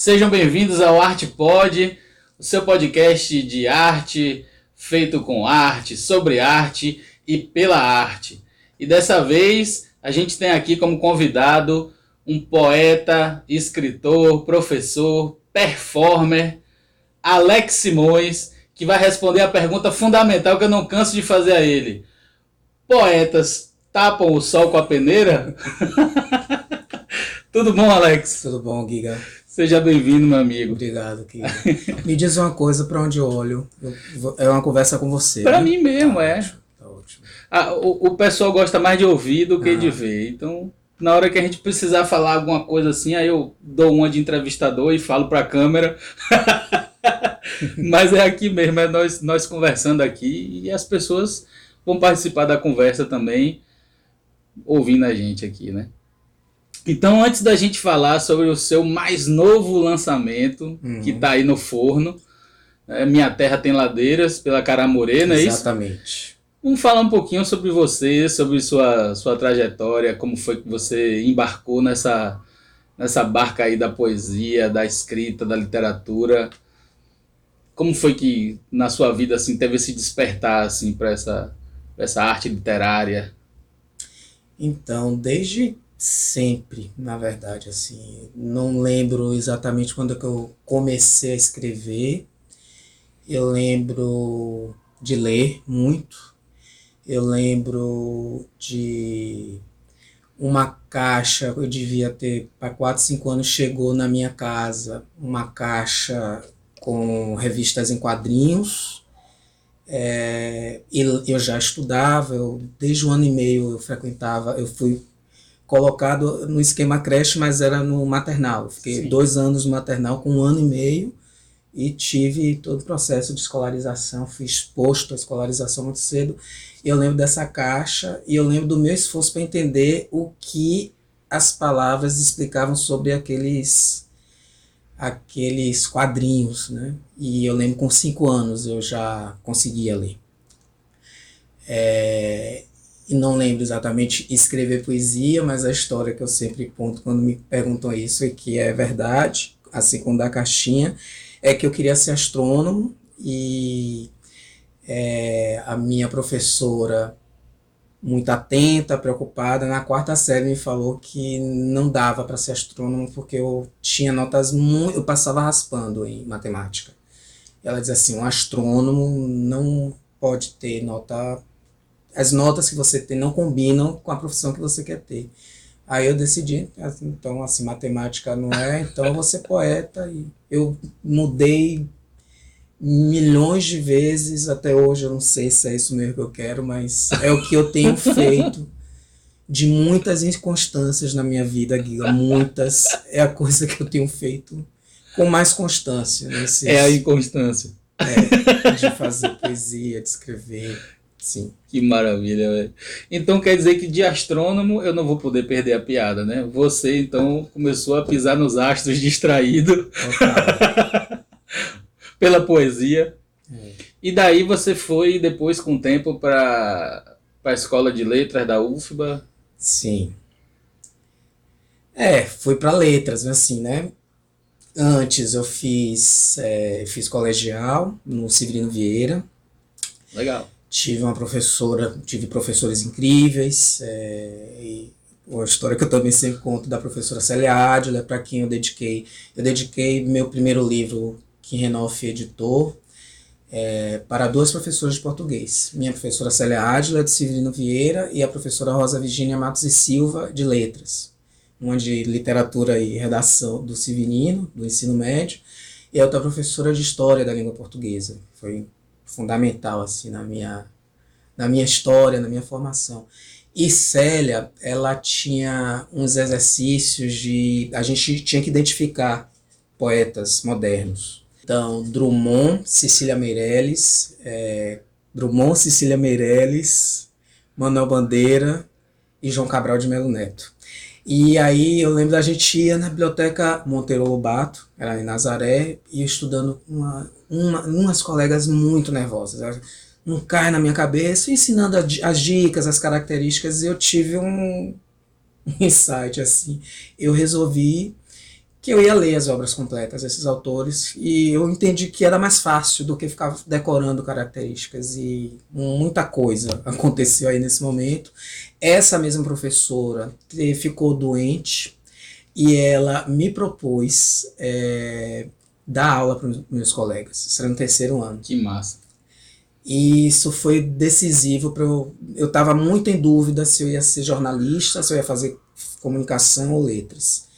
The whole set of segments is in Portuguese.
Sejam bem-vindos ao ArtePod, o seu podcast de arte, feito com arte, sobre arte e pela arte. E dessa vez a gente tem aqui como convidado um poeta, escritor, professor, performer, Alex Simões, que vai responder a pergunta fundamental que eu não canso de fazer a ele. Poetas tapam o sol com a peneira? Tudo bom, Alex? Tudo bom, Giga? Seja bem-vindo, meu amigo. Obrigado, Giga. Me diz uma coisa, para onde eu olho. É uma conversa com você. Para né? mim mesmo, Tá é. ótimo, tá ótimo. O pessoal gosta mais de ouvir do que de ver. Então, na hora que a gente precisar falar alguma coisa assim, aí eu dou uma de entrevistador e falo para a câmera. Mas é aqui mesmo, é nós conversando aqui e as pessoas vão participar da conversa também, ouvindo a gente aqui, né? Então, antes da gente falar sobre o seu mais novo lançamento, que está aí no forno, Minha Terra Tem Ladeiras, pela Caramurê, não é isso? Exatamente. Vamos falar um pouquinho sobre você, sobre sua trajetória, como foi que você embarcou nessa barca aí da poesia, da escrita, da literatura. Como foi que na sua vida assim, teve esse despertar assim, para essa arte literária? Então, desde sempre, na verdade, assim, não lembro exatamente quando que eu comecei a escrever. Eu lembro de ler muito. Eu lembro de uma caixa, eu devia ter para 4, 5 anos, chegou na minha casa uma caixa com revistas em quadrinhos. E eu já estudava, desde 1 ano e meio eu frequentava, eu fui colocado no esquema creche, mas era no maternal. Eu fiquei Sim. 2 anos no maternal com 1 ano e meio e tive todo o processo de escolarização, fui exposto à escolarização muito cedo. Eu lembro dessa caixa e eu lembro do meu esforço para entender o que as palavras explicavam sobre aqueles quadrinhos, né? E eu lembro com 5 anos eu já conseguia ler. E não lembro exatamente escrever poesia, mas a história que eu sempre conto quando me perguntam isso, e que é verdade, assim como da caixinha, é que eu queria ser astrônomo e a minha professora, muito atenta, preocupada, na 4ª série me falou que não dava para ser astrônomo porque eu tinha notas muito... eu passava raspando em matemática. Ela dizia assim, um astrônomo não pode ter nota... as notas que você tem não combinam com a profissão que você quer ter. Aí eu decidi, então assim, matemática não é, então eu vou ser poeta. E eu mudei milhões de vezes, até hoje eu não sei se é isso mesmo que eu quero, mas é o que eu tenho feito de muitas inconstâncias na minha vida, Guiga, muitas, é a coisa que eu tenho feito com mais constância. É a inconstância. De fazer poesia, de escrever, sim. Que maravilha, velho. Então quer dizer que de astrônomo eu não vou poder perder a piada, né? Você então começou a pisar nos astros distraído pela poesia. E daí você foi depois com o tempo para a escola de letras da UFBA. Sim. Fui para letras, assim, né? Antes eu fiz colegial no Severino Vieira. Legal. Tive professores incríveis. E uma história que eu também sempre conto da professora Célia Adler, para quem eu dediquei meu primeiro livro, que Renoff editou, para 2 professoras de português. Minha professora Célia Adler, de Severino Vieira, e a professora Rosa Virgínia Matos e Silva, de letras. Uma de literatura e redação do Severino, do ensino médio, e a outra professora de história da língua portuguesa. Foi fundamental assim, na minha história, na minha formação. E Célia, ela tinha uns exercícios a gente tinha que identificar poetas modernos. Então, Drummond, Cecília Meirelles, Manuel Bandeira e João Cabral de Melo Neto. E aí eu lembro da gente ir na biblioteca Monteiro Lobato, era em Nazaré, e estudando umas colegas muito nervosas. Não cai na minha cabeça, ensinando as dicas, as características, e eu tive um insight assim. Eu resolvi que eu ia ler as obras completas desses autores, e eu entendi que era mais fácil do que ficar decorando características, e muita coisa aconteceu aí nesse momento. Essa mesma professora ficou doente, e ela me propôs dar aula para os meus colegas. Isso era no terceiro ano. Que massa. E isso foi decisivo para eu. Eu estava muito em dúvida se eu ia ser jornalista, se eu ia fazer comunicação ou letras.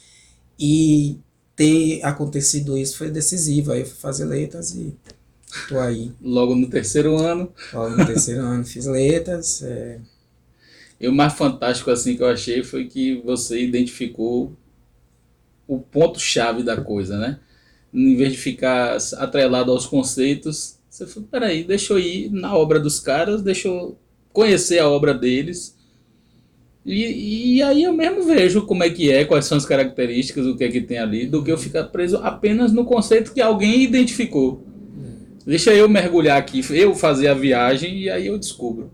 E ter acontecido isso foi decisivo. Aí eu fui fazer letras e estou aí. Logo no terceiro ano. Logo no terceiro ano fiz letras. E o mais fantástico assim que eu achei foi que você identificou o ponto-chave da coisa, né? Em vez de ficar atrelado aos conceitos, você falou, peraí, deixa eu ir na obra dos caras, deixa eu conhecer a obra deles. E aí eu mesmo vejo como é que é, quais são as características, o que é que tem ali, do que eu ficar preso apenas no conceito que alguém identificou. Deixa eu mergulhar aqui, eu fazer a viagem e aí eu descubro.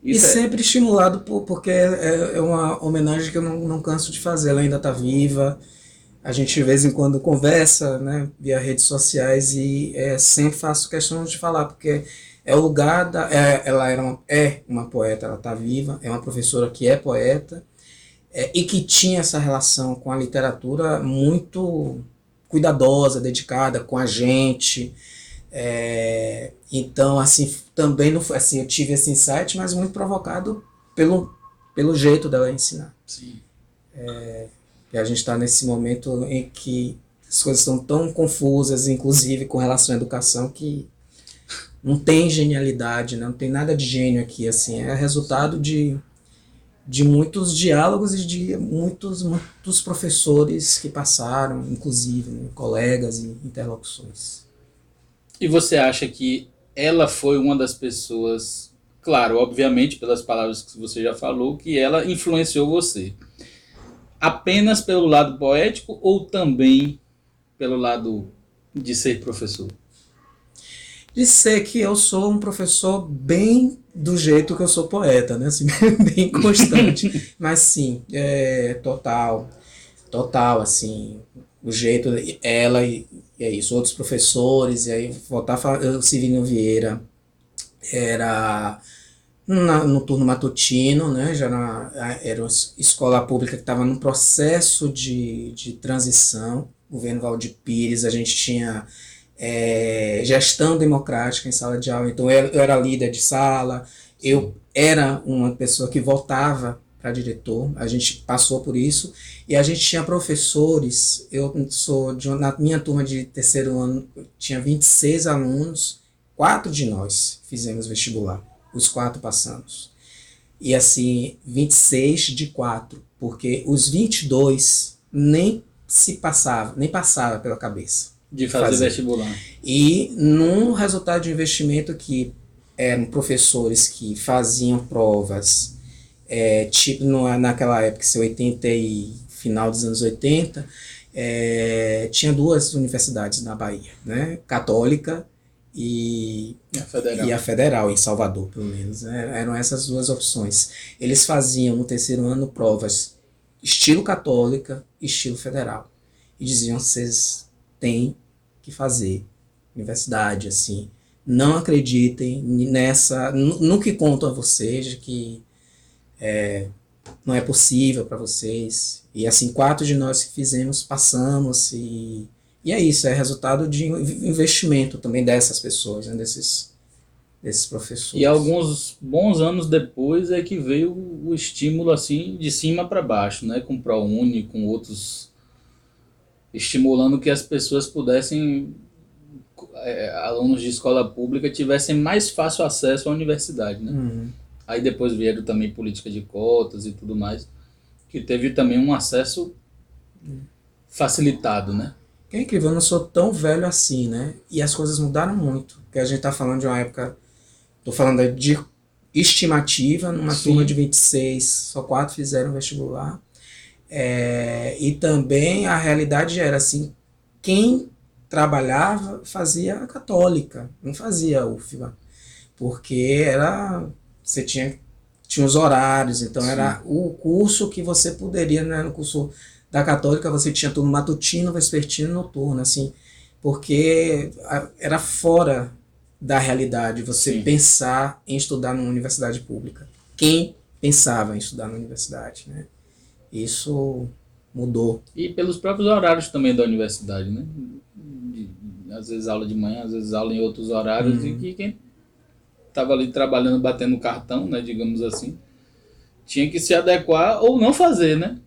Isso e sempre estimulado porque é uma homenagem que eu não canso de fazer, ela ainda está viva. A gente de vez em quando conversa, né, via redes sociais, e sempre faço questão de falar, porque é o lugar da... ela é uma poeta, ela está viva, é uma professora que é poeta, e que tinha essa relação com a literatura muito cuidadosa, dedicada com a gente. Então, assim, também não foi, assim, eu tive esse insight, mas muito provocado pelo jeito dela ensinar. Sim. E a gente está nesse momento em que as coisas estão tão confusas, inclusive com relação à educação, que não tem genialidade, né? Não tem nada de gênio aqui, assim, é resultado de muitos diálogos e de muitos professores que passaram, inclusive, né? Colegas e interlocuções. E você acha que ela foi uma das pessoas, claro, obviamente pelas palavras que você já falou, que ela influenciou você? Apenas pelo lado poético ou também pelo lado de ser professor? De ser que eu sou um professor bem do jeito que eu sou poeta, né? Assim, bem constante. Mas sim, total, assim, o jeito, ela e é isso, outros professores, e aí voltar a falar, o Cirino Vieira era no turno matutino, né? Era uma escola pública que estava num processo de transição, governo Valdir Pires, a gente tinha gestão democrática em sala de aula, então eu era líder de sala, eu era uma pessoa que votava para diretor, a gente passou por isso, e a gente tinha professores, na minha turma de terceiro ano, tinha 26 alunos, 4 de nós fizemos vestibular, os 4 passamos. E assim, 26 de 4, porque os 22 nem passava pela cabeça. De fazer vestibular. E num resultado de investimento que eram professores que faziam provas, tipo naquela época, final dos anos 80, tinha 2 universidades na Bahia, né? Católica e a Federal, em Salvador, pelo menos. Né? Eram essas 2 opções. Eles faziam no terceiro ano provas estilo católica e estilo federal. E diziam, vocês têm que fazer universidade, assim. Não acreditem no que conto a vocês, de que não é possível para vocês. E assim, 4 de nós que fizemos, passamos, e é isso, é resultado de investimento também dessas pessoas, né, desses professores. E alguns bons anos depois é que veio o estímulo assim de cima para baixo, né, com o ProUni, com outros, estimulando que as pessoas pudessem, alunos de escola pública tivessem mais fácil acesso à universidade, né? Uhum. Aí depois vieram também política de cotas e tudo mais, que teve também um acesso facilitado, né? É incrível, eu não sou tão velho assim, né? E as coisas mudaram muito. Porque a gente tá falando de uma época, tô falando de estimativa, numa Sim. turma de 26, só 4 fizeram vestibular. E também a realidade era assim, quem trabalhava fazia a católica, não fazia a UFBA. Porque você tinha os horários, então Sim. era o curso que você poderia, né, no curso Da Católica você tinha turno matutino, vespertino e noturno, assim, porque era fora da realidade você Sim. pensar em estudar numa universidade pública. Quem pensava em estudar na universidade, né? Isso mudou. E pelos próprios horários também da universidade, né? Às vezes aula de manhã, às vezes aula em outros horários, e que quem estava ali trabalhando, batendo cartão, né, digamos assim, tinha que se adequar ou não fazer, né?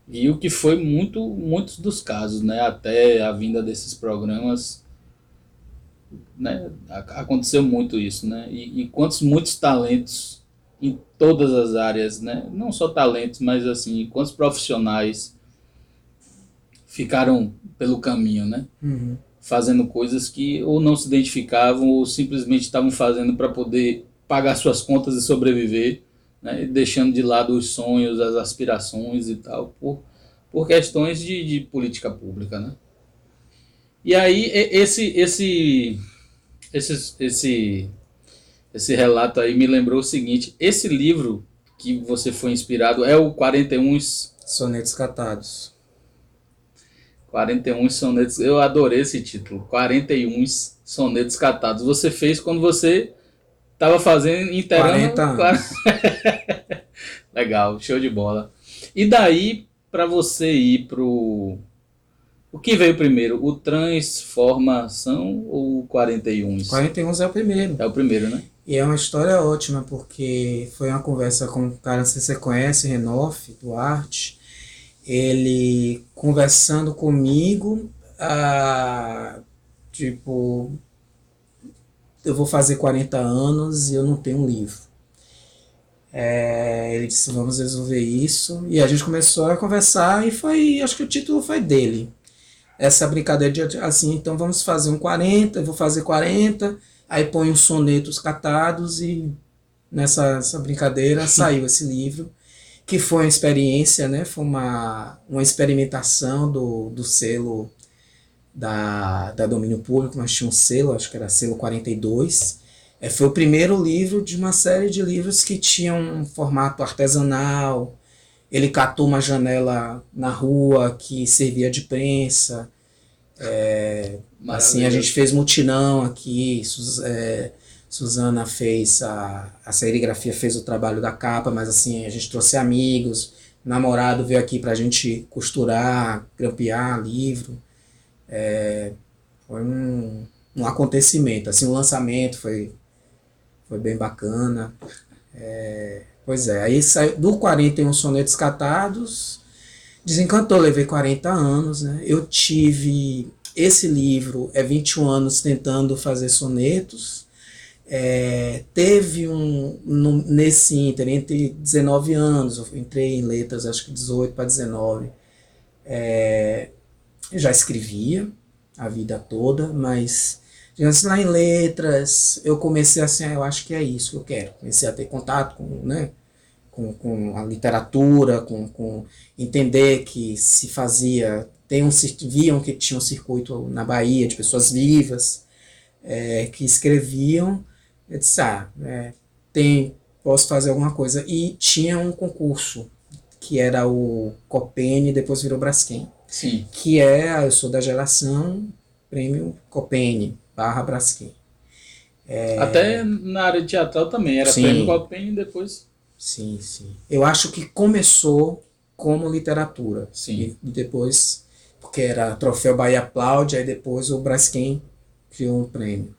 E o que foi muitos dos casos, né? Até a vinda desses programas, né? Aconteceu muito isso, né? E muitos talentos em todas as áreas, né? Não só talentos, mas assim, quantos profissionais ficaram pelo caminho, né? Uhum. Fazendo coisas que ou não se identificavam ou simplesmente estavam fazendo para poder pagar suas contas e sobreviver, né? Deixando de lado os sonhos, as aspirações e tal, por questões de política pública, né? E aí esse esse relato aí me lembrou o seguinte: esse livro que você foi inspirado é o 41 Sonetos catados. 41 sonetos. Eu adorei esse título. 41 sonetos catados. Você fez quando você estava fazendo, 40 inteirando. anos. Legal, show de bola. E daí, para você ir pro. O que veio primeiro? O Transformação ou o 41? 41 é o primeiro. É o primeiro, né? E é uma história ótima, porque foi uma conversa com um cara, não sei se você conhece, Renoff Duarte. Ele conversando comigo, tipo, eu vou fazer 40 anos e eu não tenho um livro. Ele disse, vamos resolver isso. E a gente começou a conversar e foi, acho que o título foi dele. Essa brincadeira de assim, então vamos fazer um 40, eu vou fazer 40, aí põe uns sonetos catados e nessa brincadeira saiu esse livro, que foi uma experiência, né? Foi uma experimentação do selo da Domínio Público, mas tinha um selo, acho que era selo 42. Foi o primeiro livro de uma série de livros que tinham um formato artesanal. Ele catou uma janela na rua que servia de prensa. Assim, a gente fez mutirão aqui. Suzana fez a serigrafia, fez o trabalho da capa, mas assim, a gente trouxe amigos. O namorado veio aqui pra gente costurar, grampear livro. Foi um acontecimento. Assim, o lançamento foi bem bacana. Pois é, aí saiu do 41 sonetos catados, desencantou, levei 40 anos, né? Eu tive esse livro, 21 anos tentando fazer sonetos. Teve nesse ínter, entre 19 anos, eu entrei em letras, acho que 18 para 19, eu já escrevia a vida toda, mas digamos, lá em letras eu comecei assim, eu acho que é isso que eu quero. Comecei a ter contato com, né, com a literatura, com entender que se fazia, viam que tinha um circuito na Bahia de pessoas vivas que escreviam. Eu disse, posso fazer alguma coisa. E tinha um concurso que era o Copene, depois virou Braskem. Sim. Que eu sou da geração Prêmio Copene / Braskem. Até na área teatral também, era Sim. Prêmio Copem e depois. Sim. Eu acho que começou como literatura. Sim. E depois, porque era Troféu Bahia Aplaude, aí depois o Braskem criou um prêmio.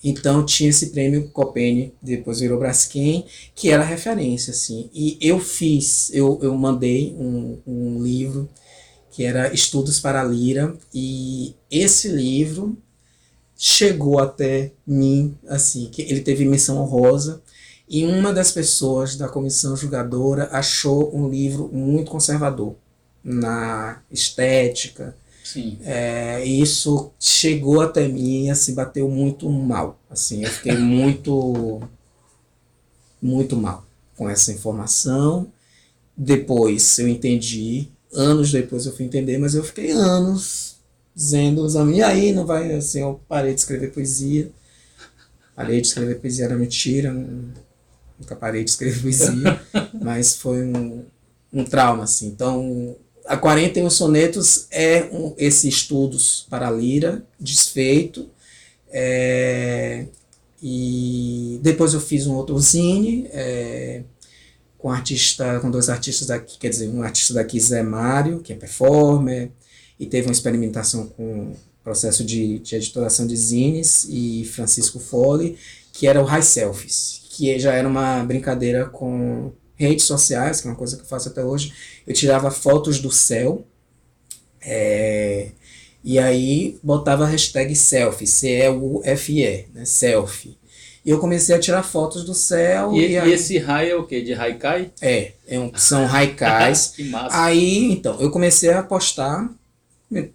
Então tinha esse prêmio Copene, depois virou Braskem, que era referência, assim. E eu mandei um livro que era Estudos para a Lira, e esse livro chegou até mim, assim, que ele teve menção honrosa, e uma das pessoas da comissão julgadora achou um livro muito conservador na estética. Sim. Isso chegou até mim, assim, bateu muito mal. Assim, eu fiquei muito mal com essa informação. Depois eu entendi, anos depois eu fui entender, mas eu fiquei anos dizendo, e aí não vai, assim, eu parei de escrever poesia. Parei de escrever poesia, era mentira, nunca parei de escrever poesia, mas foi um trauma, assim. Então, a 41 sonetos é esse estudos para a lira, desfeito, e depois eu fiz um outro zine, com dois artistas daqui, quer dizer, um artista daqui, Zé Mário, que é performer, e teve uma experimentação com o processo de editoração de zines, e Francisco Folli, que era o High Selfies, que já era uma brincadeira com redes sociais, que é uma coisa que eu faço até hoje. Eu tirava fotos do céu, e aí botava a hashtag selfie, CEUFE, né, selfie. E eu comecei a tirar fotos do céu. E aí, esse Hai é o quê? De Haikai? São haikais. Que massa. Aí, então, eu comecei a postar,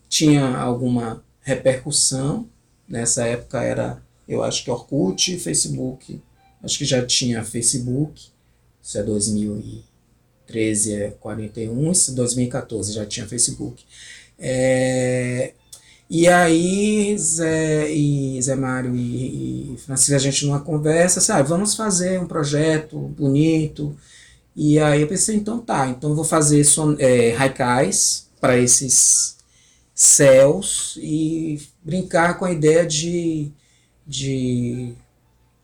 tinha alguma repercussão. Nessa época era, eu acho que Orkut, Facebook. Acho que já tinha Facebook. Isso é 2013, é 41. Isso é 2014, já tinha Facebook. E aí, Zé Mário e Francisco, a gente numa conversa, assim, vamos fazer um projeto bonito. E aí eu pensei, então tá, então eu vou fazer haikais para esses céus e brincar com a ideia de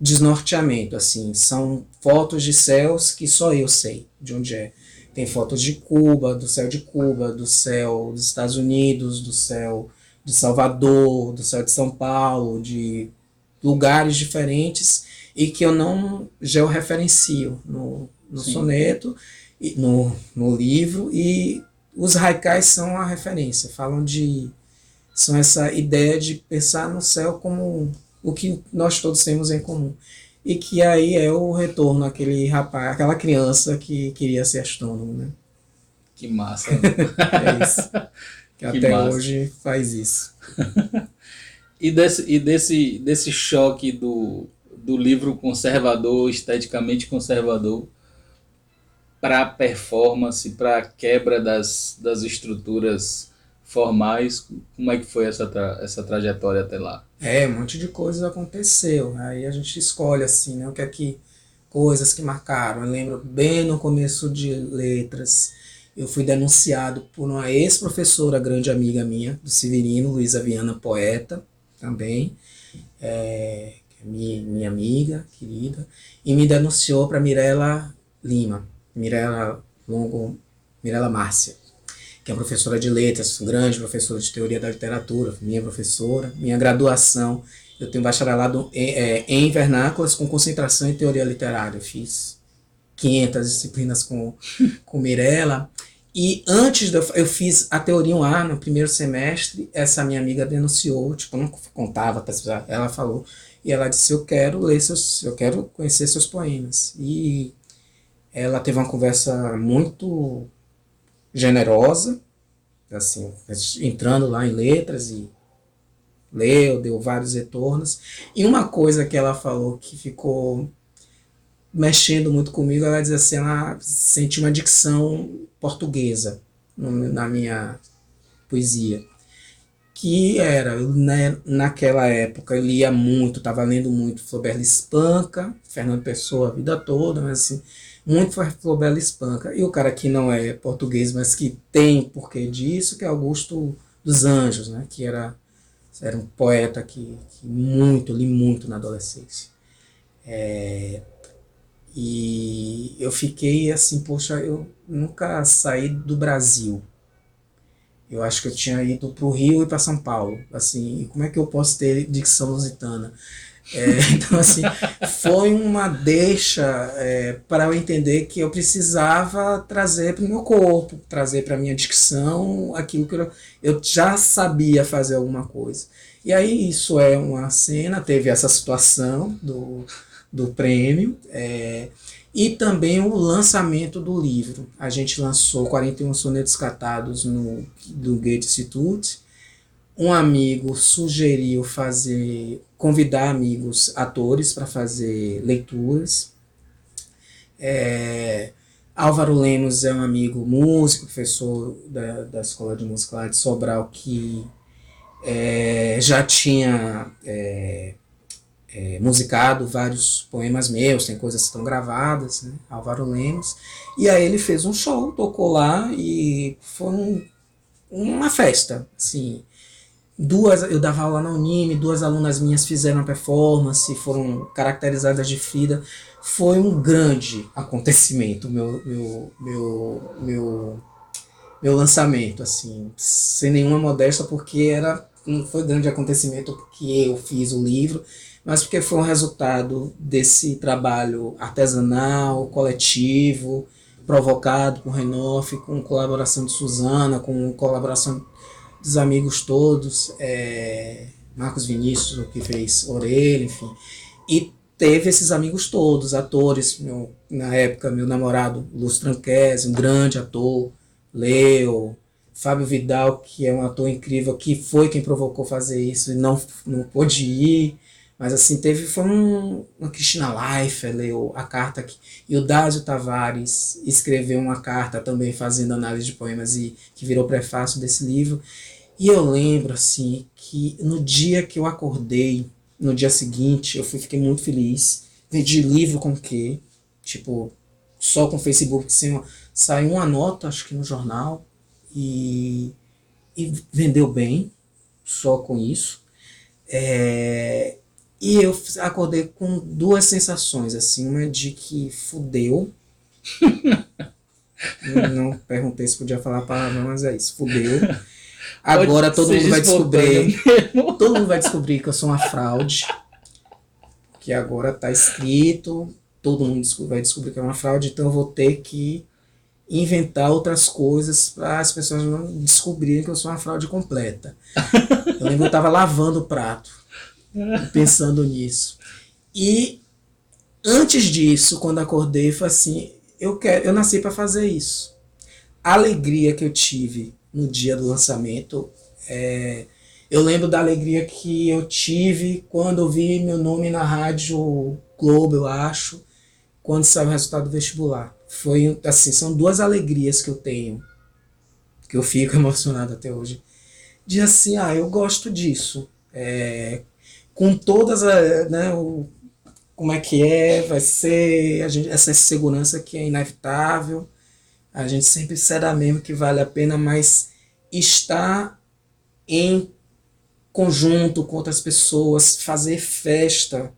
desnorteamento, assim. São fotos de céus que só eu sei de onde é. Tem fotos de Cuba, do céu dos Estados Unidos, do céu de Salvador, do céu de São Paulo, de lugares diferentes e que eu não georreferencio no soneto, no livro, e os haikais são a referência, são essa ideia de pensar no céu como o que nós todos temos em comum. E que aí é o retorno àquele rapaz, aquela criança que queria ser astrônomo, né? Que massa. É isso. Que até massa. Hoje faz isso. E desse choque do livro conservador, esteticamente conservador, para performance, para quebra das estruturas formais, como é que foi essa trajetória até lá? Um monte de coisas aconteceu. Aí a gente escolhe assim, né? Coisas que marcaram. Eu lembro bem no começo de letras, eu fui denunciado por uma ex-professora, grande amiga minha, do Severino, Luísa Viana, poeta também, minha amiga querida, e me denunciou para Mirella Lima, Mirella Márcia, que é professora de letras, grande professora de teoria da literatura, minha professora. Minha graduação, eu tenho bacharelado em vernáculas com concentração em teoria literária. Eu fiz 500 disciplinas com Mirella. E antes eu fiz a teoria 1A no primeiro semestre. Essa minha amiga denunciou, eu não contava, ela falou, e ela disse, eu quero conhecer seus poemas. E ela teve uma conversa muito generosa, assim, entrando lá em letras, e deu vários retornos. E uma coisa que ela falou que ficou mexendo muito comigo, ela diz assim, ela sentiu uma dicção portuguesa na minha poesia, que era, naquela época eu lia muito, estava lendo muito Flaubert Espanca, Fernando Pessoa a vida toda, mas assim, muito Flaubert Espanca, e o cara que não é português, mas que tem porquê disso, que é Augusto dos Anjos, né, que era um poeta que li muito na adolescência. E eu fiquei assim, poxa, eu nunca saí do Brasil. Eu acho que eu tinha ido para o Rio e para São Paulo. Assim, como é que eu posso ter dicção lusitana? Então, assim, foi uma deixa para eu entender que eu precisava trazer para o meu corpo, trazer para a minha dicção aquilo que eu já sabia fazer alguma coisa. E aí isso é uma cena, teve essa situação do prêmio, e também o lançamento do livro. A gente lançou 41 sonetos catados do Goethe Institute. Um amigo sugeriu convidar amigos atores para fazer leituras. Álvaro Lemos é um amigo músico, professor da Escola de Música lá de Sobral, que já tinha musicado vários poemas meus, tem coisas que estão gravadas, né? Álvaro Lemos. E aí ele fez um show, tocou lá e foi uma festa, assim. Eu dava aula na Unime, 2 alunas minhas fizeram a performance, foram caracterizadas de Frida. Foi um grande acontecimento, meu lançamento, assim, sem nenhuma modéstia, porque não foi grande acontecimento porque eu fiz o livro, mas porque foi um resultado desse trabalho artesanal, coletivo, provocado por Renoff, com colaboração de Suzana, com colaboração dos amigos todos, Marcos Vinícius, que fez Orelha, enfim. E teve esses amigos todos, atores, na época, meu namorado Lúcio Tranquese, um grande ator, Leo, Fábio Vidal, que é um ator incrível, que foi quem provocou fazer isso e não pôde ir. Mas assim, foi uma Cristina Leifert, leu a carta e o Dásio Tavares escreveu uma carta também fazendo análise de poemas e que virou prefácio desse livro. E eu lembro assim que no dia que eu acordei, no dia seguinte, fiquei muito feliz. Vendi livro com o quê? Tipo, só com o Facebook, assim, saiu uma nota, acho que no jornal, e vendeu bem, só com isso. E eu acordei com 2 sensações, assim, uma de que fudeu. Não perguntei se podia falar a palavra, mas é isso, fudeu. Agora todo mundo vai descobrir. Todo mundo vai descobrir que eu sou uma fraude. Que agora tá escrito, todo mundo vai descobrir que é uma fraude, então eu vou ter que inventar outras coisas para as pessoas não descobrirem que eu sou uma fraude completa. Eu lembro que eu estava lavando o prato, pensando nisso. E antes disso, quando acordei, foi assim, eu nasci para fazer isso. A alegria que eu tive no dia do lançamento, eu lembro da alegria que eu tive quando eu vi meu nome na Rádio Globo, eu acho, quando saiu o resultado do vestibular. Foi assim, são 2 alegrias que eu tenho, que eu fico emocionado até hoje. De assim, eu gosto disso. Com todas as, né, como é que vai ser essa segurança que é inevitável. A gente sempre será mesmo que vale a pena, mas estar em conjunto com outras pessoas, fazer festa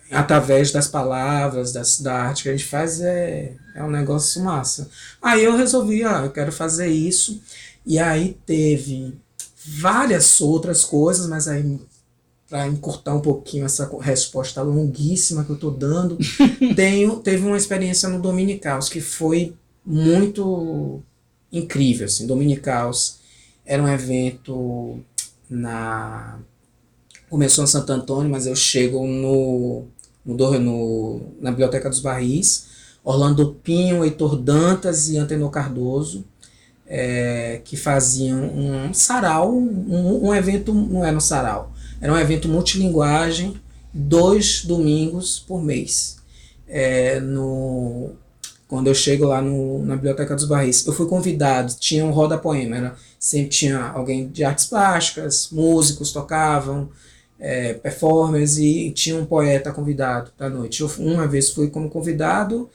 através das palavras, da arte que a gente faz é um negócio massa. Aí eu resolvi, eu quero fazer isso, e aí teve várias outras coisas, mas aí para encurtar um pouquinho essa resposta longuíssima que eu estou dando, teve uma experiência no Dominicaus que foi muito incrível. Assim. Dominicaus era um evento começou em Santo Antônio, mas eu chego na Biblioteca dos Barris, Orlando Pinho, Heitor Dantas e Antenor Cardoso, que faziam um sarau, um evento, não era um sarau, era um evento multilinguagem, 2 domingos por mês. Quando eu chego lá na Biblioteca dos Barris, eu fui convidado, tinha um roda poema, sempre tinha alguém de artes plásticas, músicos tocavam, performers, e tinha um poeta convidado da noite. Eu uma vez fui como convidado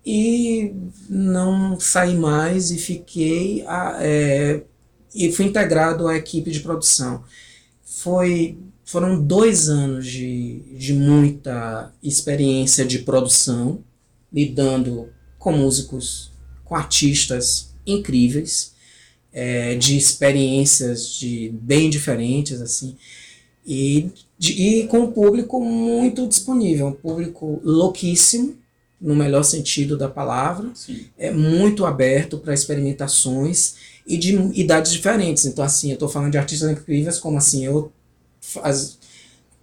e não saí mais e fiquei e fui integrado à equipe de produção. Foram 2 anos de muita experiência de produção, lidando com músicos, com artistas incríveis, de experiências bem diferentes, assim, e com um público muito disponível, um público louquíssimo, no melhor sentido da palavra, muito aberto para experimentações e de idades diferentes. Então, assim, eu estou falando de artistas incríveis, como assim,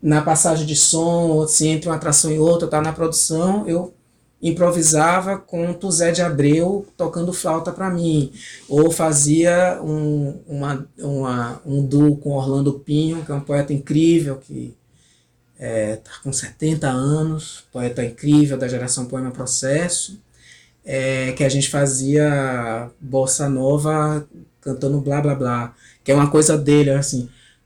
na passagem de som, assim, entre uma atração e outra, na produção, eu improvisava com Tuzé de Abreu tocando flauta para mim, ou fazia um duo com Orlando Pinho, que é um poeta incrível, que está com 70 anos, poeta incrível da geração Poema Processo, que a gente fazia bossa nova cantando blá blá blá, que é uma coisa dele, assim,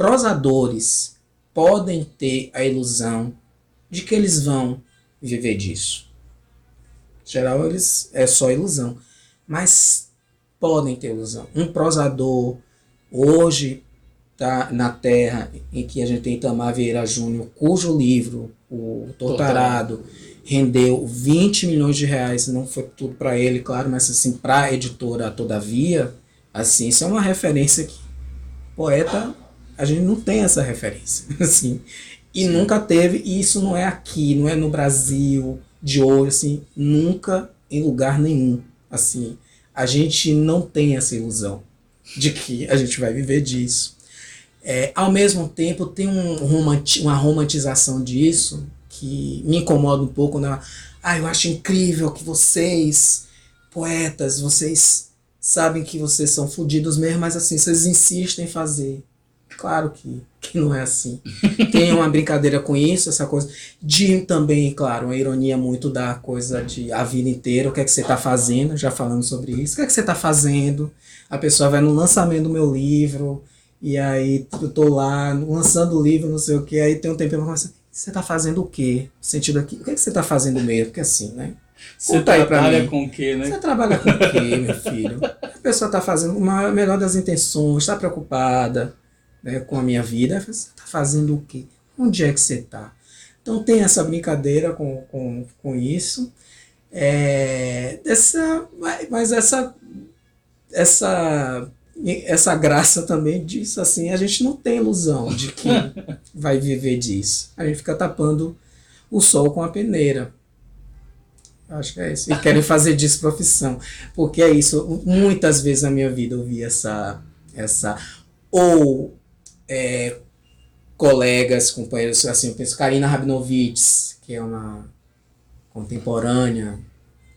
prosadores podem ter a ilusão de que eles vão viver disso. Em geral, eles é só ilusão. Mas podem ter ilusão. Um prosador, hoje, tá na terra em que a gente tem Itamar Vieira Júnior, cujo livro, o Torturado, rendeu 20 milhões de reais, não foi tudo para ele, claro, mas assim, para a editora Todavia, assim, isso é uma referência que poeta, a gente não tem essa referência, assim, e nunca teve, e isso não é aqui, não é no Brasil de hoje, assim, nunca em lugar nenhum, assim, a gente não tem essa ilusão de que a gente vai viver disso. Ao mesmo tempo, tem uma romantização disso que me incomoda um pouco, né? Eu acho incrível que vocês, poetas, vocês sabem que vocês são fodidos mesmo, mas assim, vocês insistem em fazer. Claro que não é assim. Tem uma brincadeira com isso, essa coisa de também, claro, uma ironia muito da coisa de a vida inteira, o que é que você está fazendo, já falando sobre isso, o que é que você está fazendo, a pessoa vai no lançamento do meu livro, e aí eu tô lá lançando o livro, não sei o que, aí tem um tempo que começa, você tá fazendo o quê? No sentido aqui, o que é que você tá fazendo mesmo? Porque assim, né? Você trabalha com o quê, né? Você trabalha com o quê, meu filho? A pessoa tá fazendo o melhor das intenções, está preocupada, né, com a minha vida. Você tá fazendo o quê? Onde é que você tá? Então tem essa brincadeira com isso. Mas essa graça também disso, assim, a gente não tem ilusão de que vai viver disso. A gente fica tapando o sol com a peneira. Acho que é isso. E querem fazer disso profissão. Porque é isso. Muitas vezes na minha vida eu vi essa ou colegas, companheiros, assim, eu penso Karina Rabinovitz, que é uma contemporânea,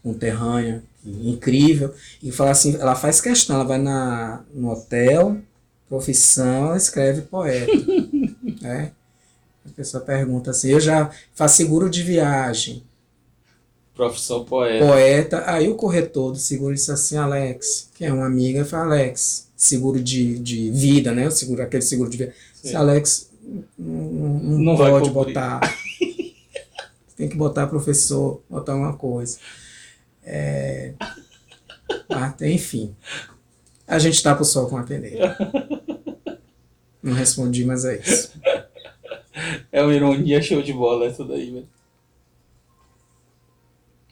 conterrânea, incrível, e fala assim, ela faz questão, ela vai no hotel, profissão, ela escreve poeta. Né? A pessoa pergunta assim, eu já faço seguro de viagem. Profissão poeta. Poeta, aí o corretor do seguro disse assim, Alex, que é uma amiga, fala, Alex, seguro de vida, né? Aquele seguro de vida. Disse, Alex, não pode botar. Tem que botar professor, botar uma coisa. Enfim. A gente tapa o sol com a peneira. Não respondi, mas é isso. É uma ironia show de bola essa daí, velho.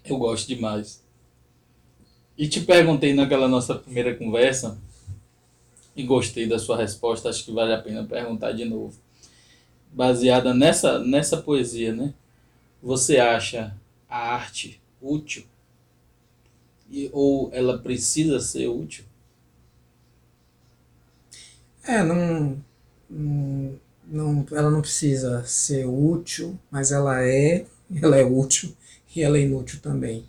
Eu gosto demais. E te perguntei naquela nossa primeira conversa, e gostei da sua resposta, acho que vale a pena perguntar de novo. Baseada nessa poesia, né? Você acha a arte útil? Ou ela precisa ser útil? Ela não precisa ser útil, mas ela é útil e ela é inútil também.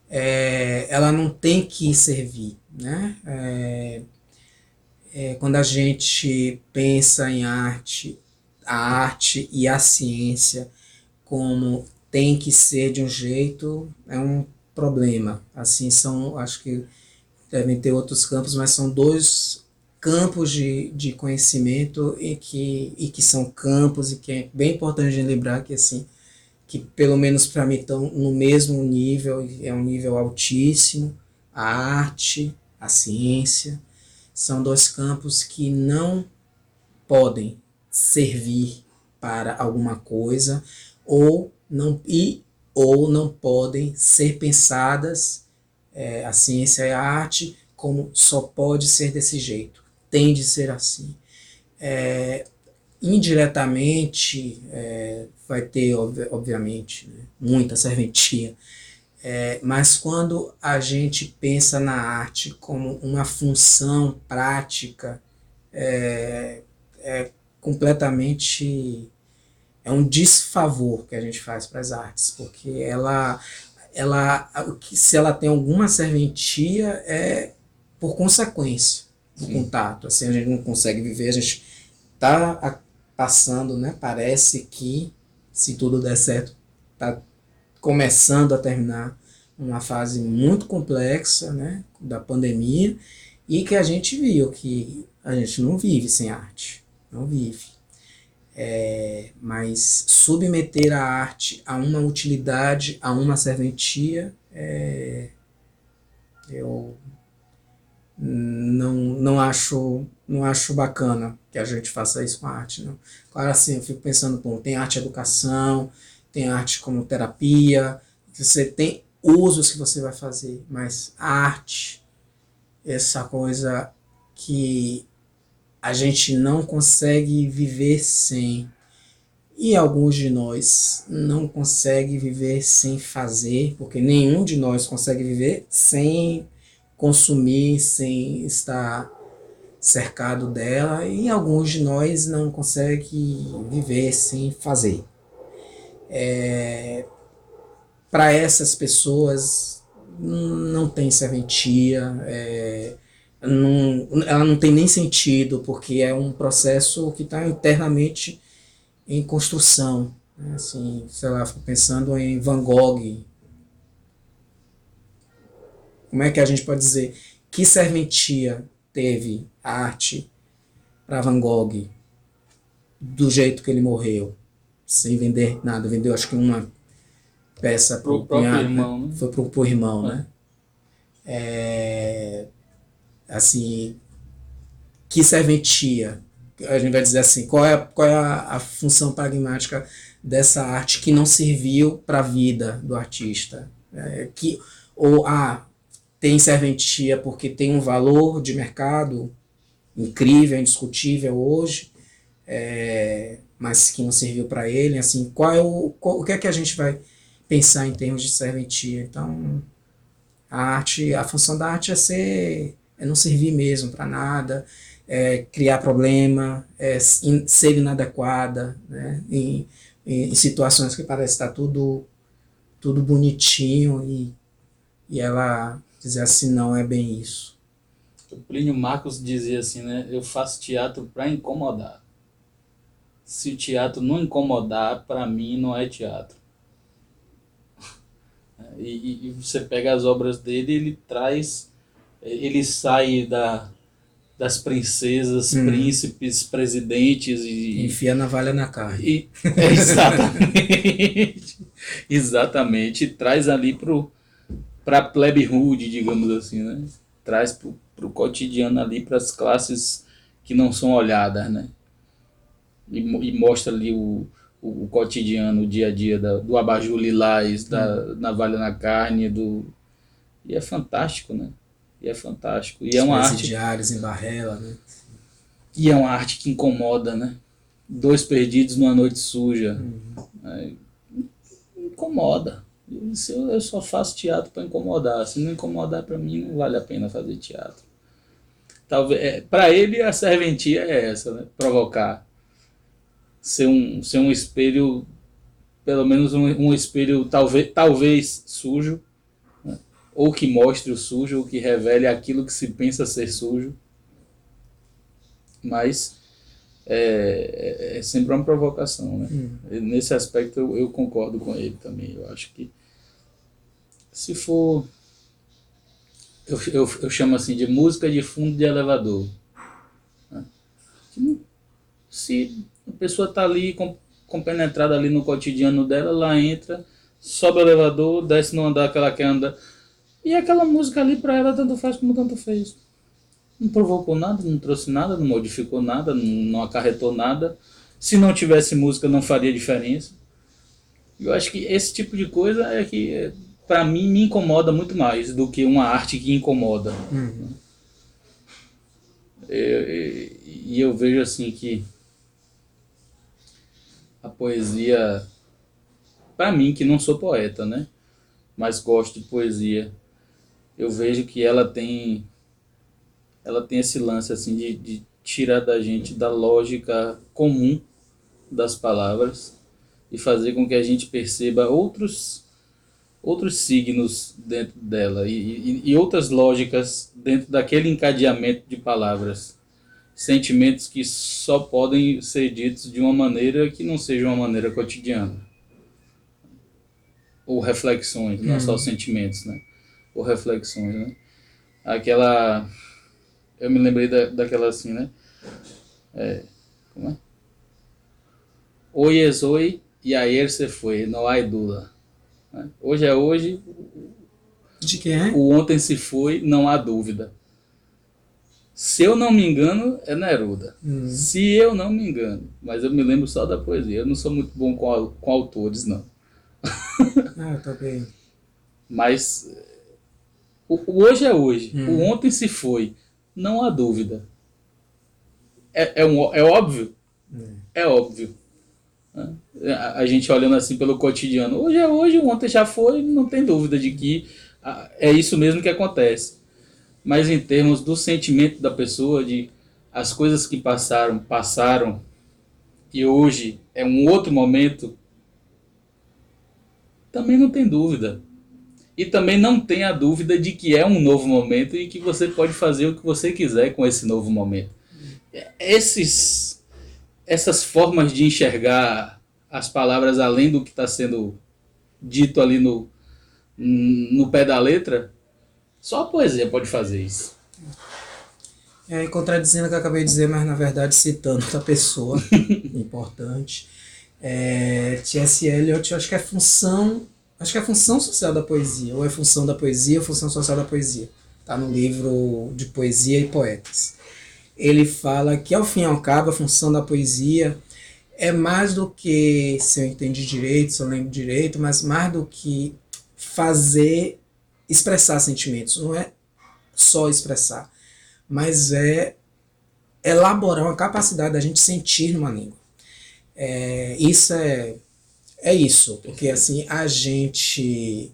Ela não tem que servir, né? Quando a gente pensa em arte, a arte e a ciência como tem que ser de um jeito, é um problema. Assim, acho que devem ter outros campos, mas são dois campos de conhecimento e que são campos, e que é bem importante de lembrar que, assim, que pelo menos para mim estão no mesmo nível, é um nível altíssimo. A arte, a ciência, são dois campos que não podem servir para alguma coisa ou não podem ser pensadas, a ciência e a arte, como só pode ser desse jeito, tem de ser assim. Indiretamente, vai ter, obviamente, né, muita serventia, mas quando a gente pensa na arte como uma função prática, completamente, é um desfavor que a gente faz para as artes, porque se ela tem alguma serventia, é por consequência do contato. Assim, a gente não consegue viver, a gente está passando, né? Parece que, se tudo der certo, está começando a terminar uma fase muito complexa, né, da pandemia, e que a gente viu que a gente não vive sem arte. não vive. Mas submeter a arte a uma utilidade, a uma serventia, eu não acho bacana que a gente faça isso com a arte, não. Claro, assim, eu fico pensando, bom, tem arte educação, tem arte como terapia, você tem usos que você vai fazer, mas a arte, essa coisa que a gente não consegue viver sem, e alguns de nós não conseguem viver sem fazer, porque nenhum de nós consegue viver sem consumir, sem estar cercado dela, e alguns de nós não conseguem viver sem fazer. Para essas pessoas não tem serventia, ela não tem nem sentido, porque é um processo que está internamente em construção. Né? Assim, sei lá, fico pensando em Van Gogh. Como é que a gente pode dizer que serventia teve a arte para Van Gogh do jeito que ele morreu, sem vender nada? Vendeu acho que uma peça para Pro o próprio cunhado, né? irmão, né? Foi para o irmão, né? Assim, que serventia? A gente vai dizer assim, qual é a função pragmática dessa arte que não serviu para a vida do artista? Ou tem serventia porque tem um valor de mercado incrível, indiscutível hoje, mas que não serviu para ele. Assim, o que é que a gente vai pensar em termos de serventia? Então, a função da arte é não servir mesmo para nada, criar problema, ser inadequada, né? Em situações que parece estar tudo bonitinho e ela dizer assim, não é bem isso. O Plínio Marcos dizia assim, né? Eu faço teatro para incomodar. Se o teatro não incomodar, para mim não é teatro. E você pega as obras dele, ele sai das princesas, príncipes, presidentes Enfia a navalha na carne. exatamente, exatamente, traz ali para a plebe rude, digamos assim, né? Traz pro cotidiano ali, para as classes que não são olhadas, né? E mostra ali o cotidiano, o dia a dia do abajur lilás, da navalha na carne, e é fantástico, né? E é fantástico. Os presidiários em Barrela, né? E é uma arte que incomoda, né? Dois perdidos numa noite suja. Incomoda. Eu só faço teatro para incomodar. Se não incomodar, para mim não vale a pena fazer teatro. Talvez, para ele a serventia é essa, né? Provocar. Ser um espelho, pelo menos um espelho talvez sujo, né? Ou que mostre o sujo, ou que revele aquilo que se pensa ser sujo. Mas é sempre uma provocação, né? Nesse aspecto eu concordo com ele também. Eu acho que se for... Eu chamo assim de música de fundo de elevador. Né? Se a pessoa está ali compenetrada ali no cotidiano dela, ela entra, sobe o elevador, desce no andar que ela quer andar. E aquela música ali para ela tanto faz como tanto fez. Não provocou nada, não trouxe nada, não modificou nada, não acarretou nada. Se não tivesse música, não faria diferença. Eu acho que esse tipo de coisa é que, para mim, me incomoda muito mais do que uma arte que incomoda. E eu vejo assim que a poesia, para mim, que não sou poeta, né? Mas gosto de poesia, eu vejo que ela tem esse lance assim de tirar da gente da lógica comum das palavras e fazer com que a gente perceba outros signos dentro dela e outras lógicas dentro daquele encadeamento de palavras. Sentimentos que só podem ser ditos de uma maneira que não seja uma maneira cotidiana. Ou reflexões, não só sentimentos, né? Ou reflexões, né? Eu me lembrei daquela assim, né? Como é? Hoy es hoy e ayer se foi, não há dúvida. Né? Hoje é hoje, De quem é? o ontem se foi, não há dúvida. Se eu não me engano, é Neruda. Se eu não me engano. Mas eu me lembro só da poesia. Eu não sou muito bom com autores, não. Ah, tá bem. Mas o hoje é hoje. O ontem se foi. Não há dúvida. É óbvio? É óbvio. Né? A gente olhando assim pelo cotidiano. Hoje é hoje, o ontem já foi. Não tem dúvida de que é isso mesmo que acontece. Mas em termos do sentimento da pessoa, de as coisas que passaram, passaram, e hoje é um outro momento, também não tem dúvida. E também não tem a dúvida de que é um novo momento e que você pode fazer o que você quiser com esse novo momento. Essas formas de enxergar as palavras além do que está sendo dito ali no pé da letra, só a poesia pode fazer isso. É, contradizendo o que eu acabei de dizer, mas na verdade citando outra pessoa importante. T.S. Eliot, eu acho que é função social da poesia, ou é função da poesia ou função social da poesia. Está no livro de Poesia e Poetas. Ele fala que, ao fim e ao cabo, a função da poesia é mais do que, se eu entendi direito, se eu lembro direito, mas mais do que expressar sentimentos. Não é só expressar, mas é elaborar uma capacidade da gente sentir numa língua. Isso é isso, porque assim a gente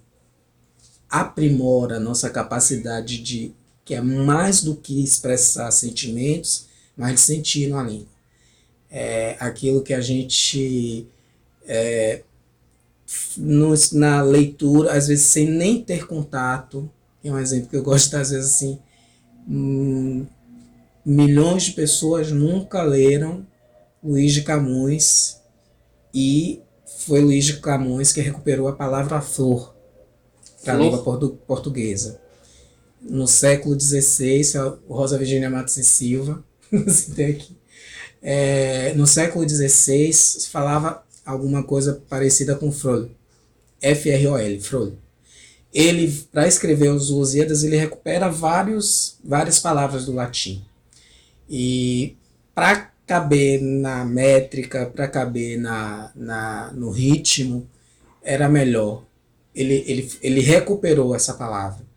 aprimora a nossa capacidade que é mais do que expressar sentimentos, mas de sentir numa língua. Aquilo que a gente, na leitura, às vezes sem nem ter contato, é um exemplo que eu gosto de dar, às vezes assim, milhões de pessoas nunca leram Luís de Camões e foi Luís de Camões que recuperou a palavra flor para a língua portuguesa. No século XVI, Rosa Virginia Matos e Silva, citei aqui, no século XVI falava alguma coisa parecida com Frol, F-R-O-L, Frol. Ele, para escrever os Lusíadas, ele recupera várias palavras do latim. E para caber na métrica, para caber no ritmo, era melhor. Ele recuperou essa palavra.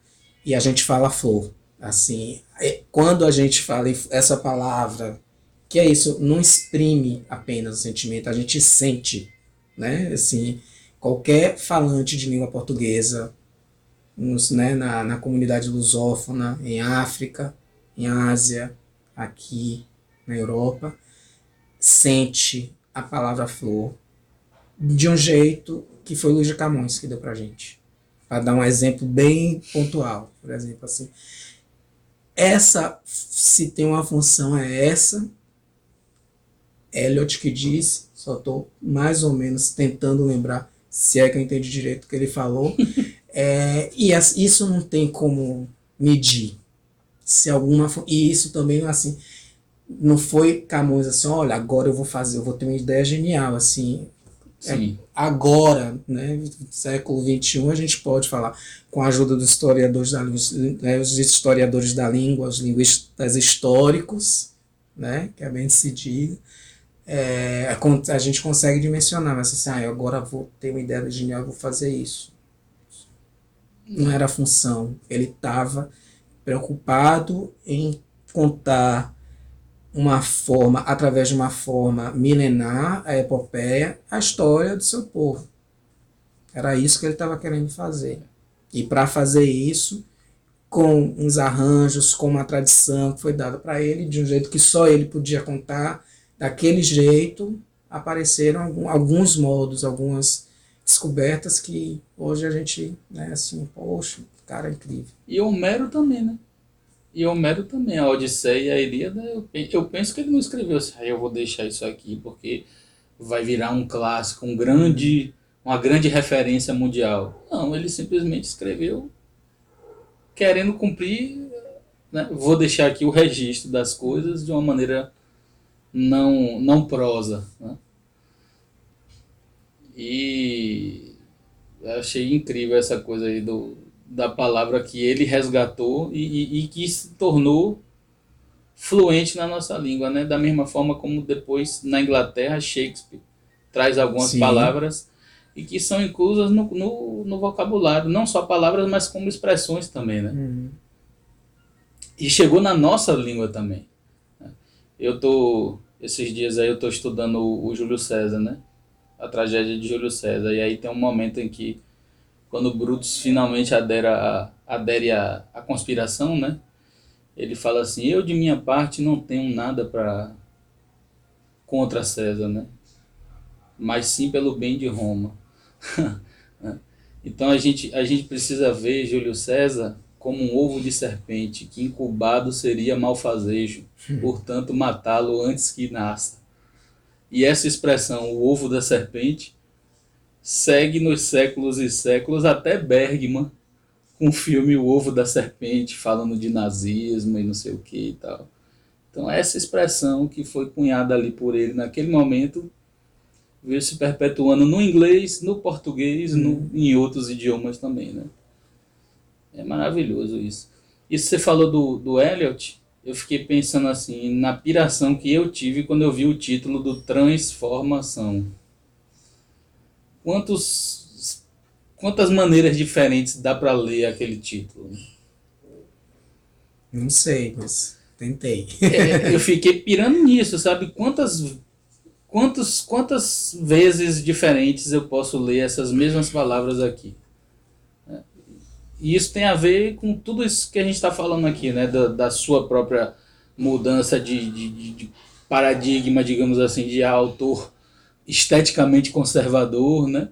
E a gente fala flor. Assim, quando a gente fala essa palavra, que é isso, não exprime apenas o sentimento, a gente sente, né? Assim, qualquer falante de língua portuguesa, na comunidade lusófona, em África, em Ásia, aqui na Europa, sente a palavra flor de um jeito que foi Luís de Camões que deu pra gente. Para dar um exemplo bem pontual, por exemplo, assim. Se tem uma função, é essa. Eliot que disse, só estou mais ou menos tentando lembrar, se é que eu entendi direito o que ele falou. Isso não tem como medir. E isso também, assim, não foi Camões assim, olha, agora eu vou ter uma ideia genial, assim. Agora, né, no século XXI, a gente pode falar, com a ajuda dos historiadores os historiadores da língua, os linguistas históricos, né, que é bem se diga, a gente consegue dimensionar, mas assim, agora vou ter uma ideia genial, vou fazer isso. Não era a função, ele estava preocupado em contar através de uma forma milenar, a epopeia, a história do seu povo. Era isso que ele estava querendo fazer. E para fazer isso, com uns arranjos, com uma tradição que foi dada para ele, de um jeito que só ele podia contar, daquele jeito, apareceram alguns modos, algumas descobertas que hoje a gente, né, assim, poxa, cara, é incrível. E Homero também, né? A Odisseia e a Ilíada, eu penso que ele não escreveu assim, eu vou deixar isso aqui porque vai virar um clássico, uma grande referência mundial. Não, ele simplesmente escreveu querendo cumprir, né? Vou deixar aqui o registro das coisas de uma maneira não prosa, né? E eu achei incrível essa coisa aí da palavra que ele resgatou e que se tornou fluente na nossa língua, né? Da mesma forma como depois na Inglaterra Shakespeare traz algumas Sim. palavras e que são inclusas no vocabulário, não só palavras, mas como expressões também, né? Uhum. E chegou na nossa língua também. Esses dias aí eu tô estudando o Júlio César, né? A tragédia de Júlio César. E aí tem um momento em que, quando Brutus finalmente adere à conspiração, né? Ele fala assim: eu de minha parte não tenho nada contra César, né? Mas sim pelo bem de Roma. Então a gente precisa ver Júlio César como um ovo de serpente, que incubado seria malfazejo, portanto matá-lo antes que nasça. E essa expressão, o ovo da serpente, segue nos séculos e séculos até Bergman, com o filme O Ovo da Serpente, falando de nazismo e não sei o que e tal. Então essa expressão que foi cunhada ali por ele naquele momento veio se perpetuando no inglês, no português, Uhum. em outros idiomas também, né? É maravilhoso isso. E você falou do Eliot, eu fiquei pensando assim, na piração que eu tive quando eu vi o título do Transformação. Quantos, quantas maneiras diferentes dá para ler aquele título? Não sei, mas tentei. Eu fiquei pirando nisso, sabe? Quantas vezes diferentes eu posso ler essas mesmas palavras aqui? E isso tem a ver com tudo isso que a gente está falando aqui, né? Da sua própria mudança de paradigma, digamos assim, de autor esteticamente conservador, né?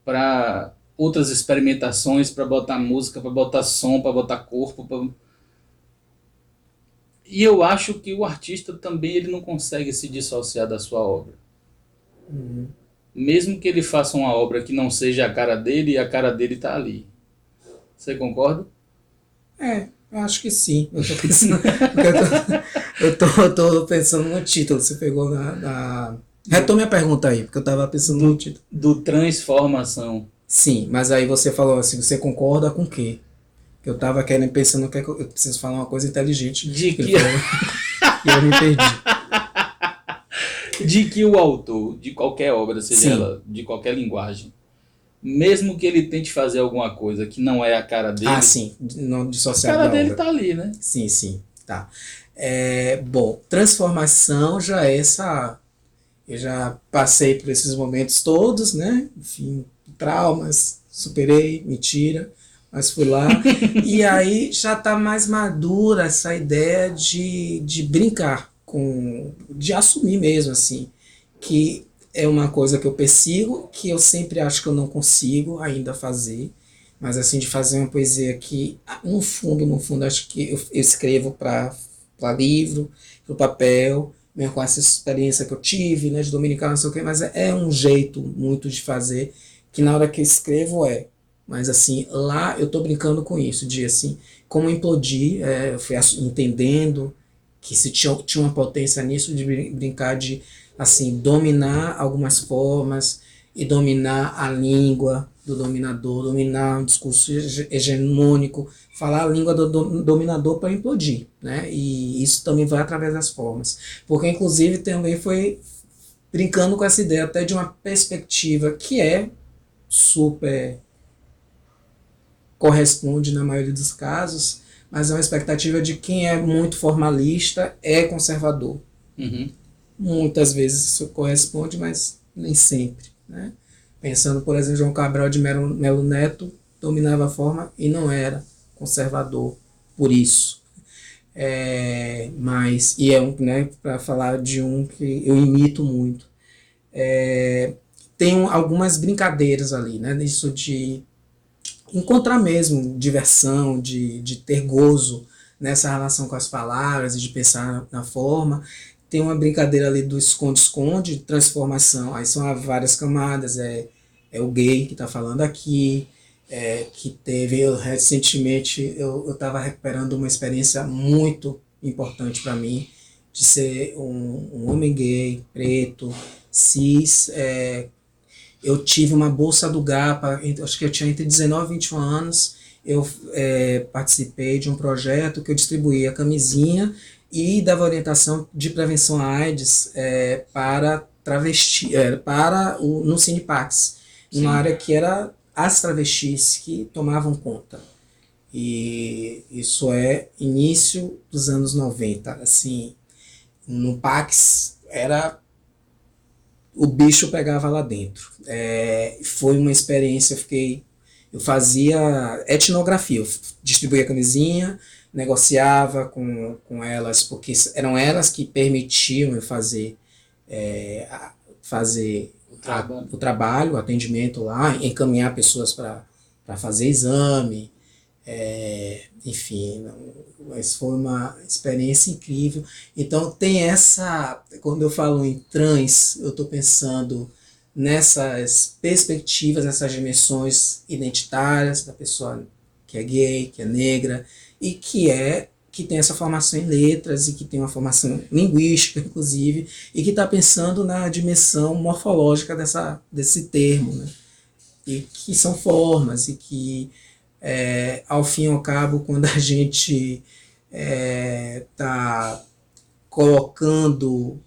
Para outras experimentações, para botar música, para botar som, para botar corpo. E eu acho que o artista também ele não consegue se dissociar da sua obra. Uhum. Mesmo que ele faça uma obra que não seja a cara dele, a cara dele está ali. Você concorda? É, eu acho que sim. Eu tô pensando. Porque eu tô pensando no título. Você pegou na. Do, Retome a pergunta aí, porque eu tava pensando no título. do transformação. Sim, mas aí você falou assim, você concorda com o quê? Que eu tava querendo pensando que eu preciso falar uma coisa inteligente. De Ele que, falou, e eu me perdi. de que o autor, de qualquer obra, seja Sim. ela de qualquer linguagem, mesmo que ele tente fazer alguma coisa que não é a cara Ah, dele, sim, não a dissociado cara da dele obra. tá ali, né? Sim, sim, tá. Bom, transformação já é essa. Eu já passei por esses momentos todos, né? Enfim, traumas, superei, mentira, mas fui lá. E aí já tá mais madura essa ideia de brincar de assumir mesmo, assim, que é uma coisa que eu persigo, que eu sempre acho que eu não consigo ainda fazer, mas assim, de fazer uma poesia que, no fundo, acho que eu escrevo para livro, para o papel, mesmo com essa experiência que eu tive, né, de dominical, não sei o quê, mas é um jeito muito de fazer, que na hora que eu escrevo mas assim, lá eu tô brincando com isso, de assim, como implodir, eu fui entendendo que se tinha uma potência nisso de brincar de, assim, dominar algumas formas e dominar a língua do dominador, dominar um discurso hegemônico, falar a língua do dominador para implodir, né? E isso também vai através das formas. Porque, inclusive, também foi brincando com essa ideia até de uma perspectiva que é super corresponde na maioria dos casos, mas é uma expectativa de quem é muito formalista é conservador. Uhum. Muitas vezes isso corresponde, mas nem sempre, né? Pensando, por exemplo, João Cabral de Melo Neto dominava a forma e não era conservador por isso. E é um, né, para falar de um que eu imito muito. Tem algumas brincadeiras ali, né? Isso de encontrar mesmo diversão, de ter gozo nessa relação com as palavras e de pensar na forma. Tem uma brincadeira ali do esconde-esconde, transformação, aí são várias camadas, é o gay que está falando aqui, que teve, recentemente eu estava recuperando uma experiência muito importante para mim, de ser um homem gay, preto, cis. Eu tive uma bolsa do GAPA, acho que eu tinha entre 19 e 21 anos, eu participei de um projeto que eu distribuía camisinha e dava orientação de prevenção à AIDS para travesti, no Cinepax, numa Sim. área que era as travestis que tomavam conta. E isso é início dos anos 90, assim, no Pax era o bicho pegava lá dentro. Foi uma experiência, eu fazia etnografia, eu distribuía camisinha, negociava com elas, porque eram elas que permitiam eu fazer O trabalho. o trabalho, o atendimento lá, encaminhar pessoas para fazer exame, enfim, mas foi uma experiência incrível. Então tem quando eu falo em trans, eu estou pensando nessas perspectivas, nessas dimensões identitárias da pessoa que é gay, que é negra e que tem essa formação em letras e que tem uma formação linguística, inclusive, e que está pensando na dimensão morfológica desse termo, né? E que são formas e que ao fim e ao cabo, quando a gente está colocando,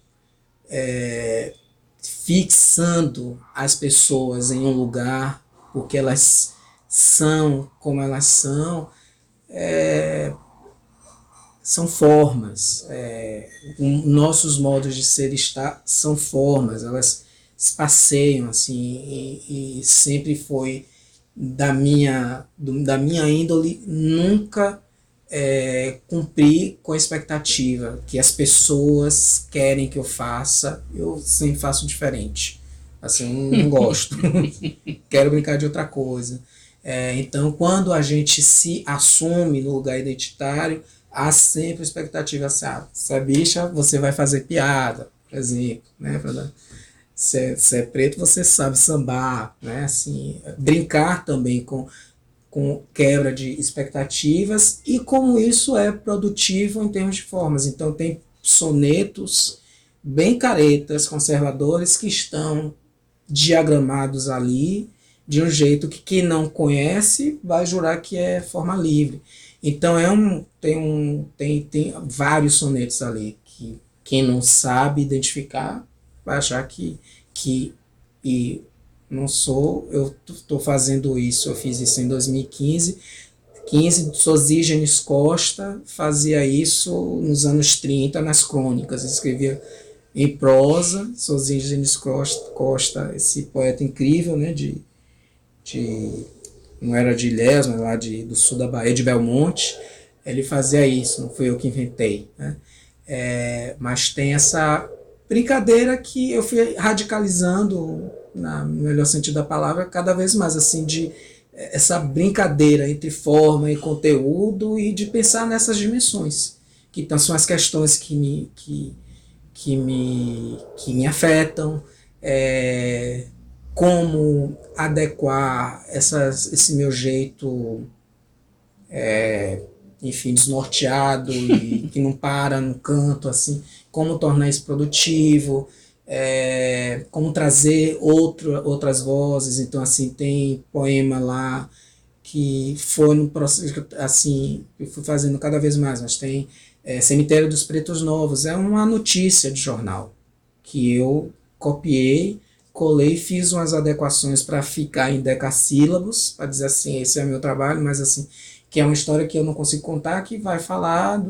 fixando as pessoas em um lugar, porque elas são como elas são formas. Nossos modos de ser e estar são formas, elas se passeiam assim, e sempre foi da minha índole nunca cumprir com a expectativa que as pessoas querem que eu faça. Eu sempre faço diferente, assim, não gosto. Quero brincar de outra coisa. Então quando a gente se assume no lugar identitário, há sempre a expectativa assim, se é bicha, você vai fazer piada, por exemplo, né? Se é preto, você sabe sambar, né? Assim, brincar também com quebra de expectativas e como isso é produtivo em termos de formas. Então tem sonetos bem caretas, conservadores, que estão diagramados ali de um jeito que quem não conhece vai jurar que é forma livre. Então tem vários sonetos ali que quem não sabe identificar vai achar que não sou, eu estou fazendo isso, eu fiz isso em 2015. Sosígenes Costa fazia isso nos anos 30 nas crônicas, escrevia em prosa. Sosígenes Costa, esse poeta incrível, né, não era de Ilhéus, mas lá do sul da Bahia, de Belmonte, ele fazia isso, não fui eu que inventei, né? Mas tem essa brincadeira que eu fui radicalizando, no melhor sentido da palavra, cada vez mais, assim, de essa brincadeira entre forma e conteúdo e de pensar nessas dimensões, que então são as questões que me afetam, como adequar esse meu jeito, enfim, desnorteado e que não para no canto, assim, como tornar isso produtivo, como trazer outras vozes. Então, assim, tem poema lá que foi no processo, assim, eu fui fazendo cada vez mais, mas tem Cemitério dos Pretos Novos, é uma notícia de jornal que eu copiei, colei, fiz umas adequações para ficar em decassílabos, para dizer assim, esse é o meu trabalho, mas assim, que é uma história que eu não consigo contar, que vai falar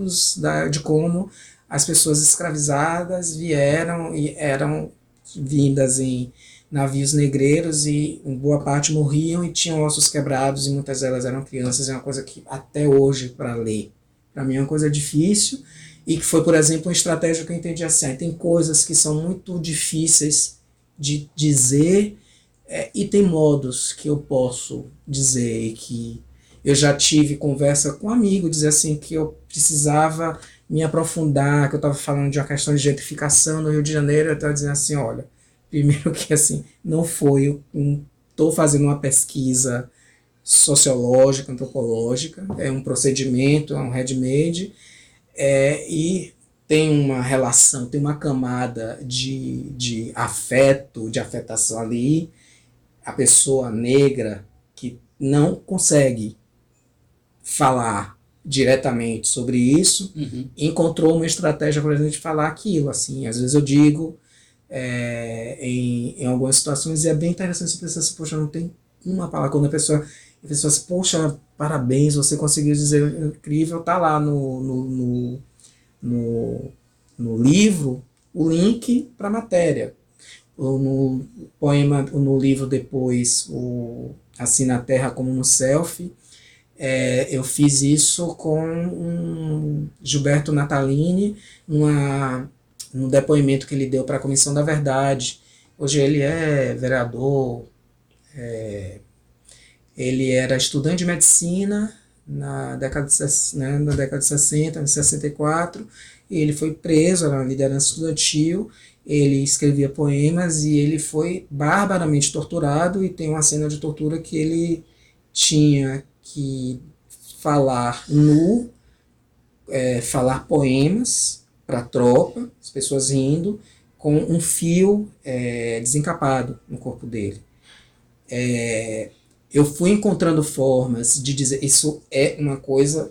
de como as pessoas escravizadas vieram e eram vindas em navios negreiros e em boa parte morriam e tinham ossos quebrados e muitas delas eram crianças. É uma coisa que até hoje, para ler, para mim é uma coisa difícil, e que foi, por exemplo, uma estratégia que eu entendi assim, tem coisas que são muito difíceis de dizer, e tem modos que eu posso dizer, e que eu já tive conversa com um amigo, dizer assim, que eu precisava me aprofundar, que eu estava falando de uma questão de gentrificação no Rio de Janeiro, eu estava dizendo assim, olha, primeiro que assim, não foi, estou fazendo uma pesquisa sociológica, antropológica, é um procedimento, é um handmade, e tem uma relação, tem uma camada de afeto, de afetação ali. A pessoa negra que não consegue falar diretamente sobre isso, encontrou uma estratégia, por exemplo, de falar aquilo. Assim, às vezes eu digo em algumas situações, e é bem interessante você pensar assim, poxa, não tem uma palavra. Quando a pessoa assim, poxa, parabéns, você conseguiu dizer incrível, tá lá no livro o link para a matéria. No poema, no livro depois, Assim na Terra como no Selfie, eu fiz isso com Gilberto Natalini, num depoimento que ele deu para a Comissão da Verdade. Hoje ele é vereador, ele era estudante de medicina na década de 60, em 64, e ele foi preso, era uma liderança estudantil, ele escrevia poemas e ele foi barbaramente torturado, e tem uma cena de tortura que ele tinha que falar nu, falar poemas para a tropa, as pessoas rindo, com um fio desencapado no corpo dele. Eu fui encontrando formas de dizer, isso é uma coisa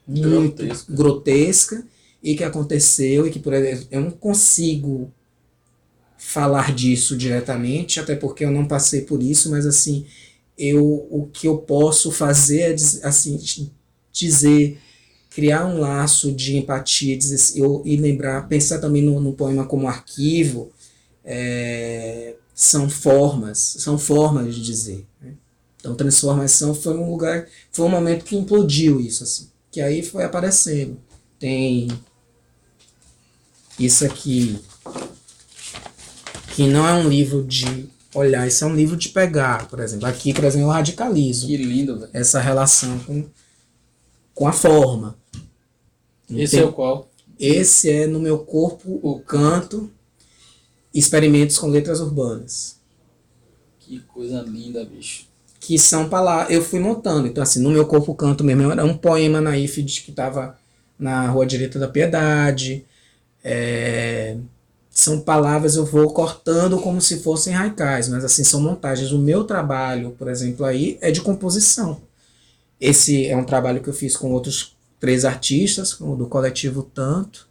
muito grotesca e que aconteceu, e que, por exemplo, eu não consigo falar disso diretamente, até porque eu não passei por isso, mas assim, o que eu posso fazer é assim, dizer, criar um laço de empatia, dizer, e lembrar, pensar também no poema como arquivo, são formas de dizer, né? Então, transformação foi um momento que implodiu isso, assim, que aí foi aparecendo. Tem isso aqui, que não é um livro de olhar, isso é um livro de pegar, por exemplo. Aqui, por exemplo, eu radicalizo. Que lindo, velho. Essa relação com a forma. Esse é o qual? Esse é No Meu Corpo, o Canto, Experimentos com Letras Urbanas. Que coisa linda, bicho. Que são palavras, eu fui montando. Então, assim, No Meu Corpo, o Canto mesmo era um poema naif que estava na Rua Direita da Piedade. São palavras, eu vou cortando como se fossem haikais, mas assim, são montagens. O meu trabalho, por exemplo, aí é de composição. Esse é um trabalho que eu fiz com outros 3 artistas, do coletivo Tanto.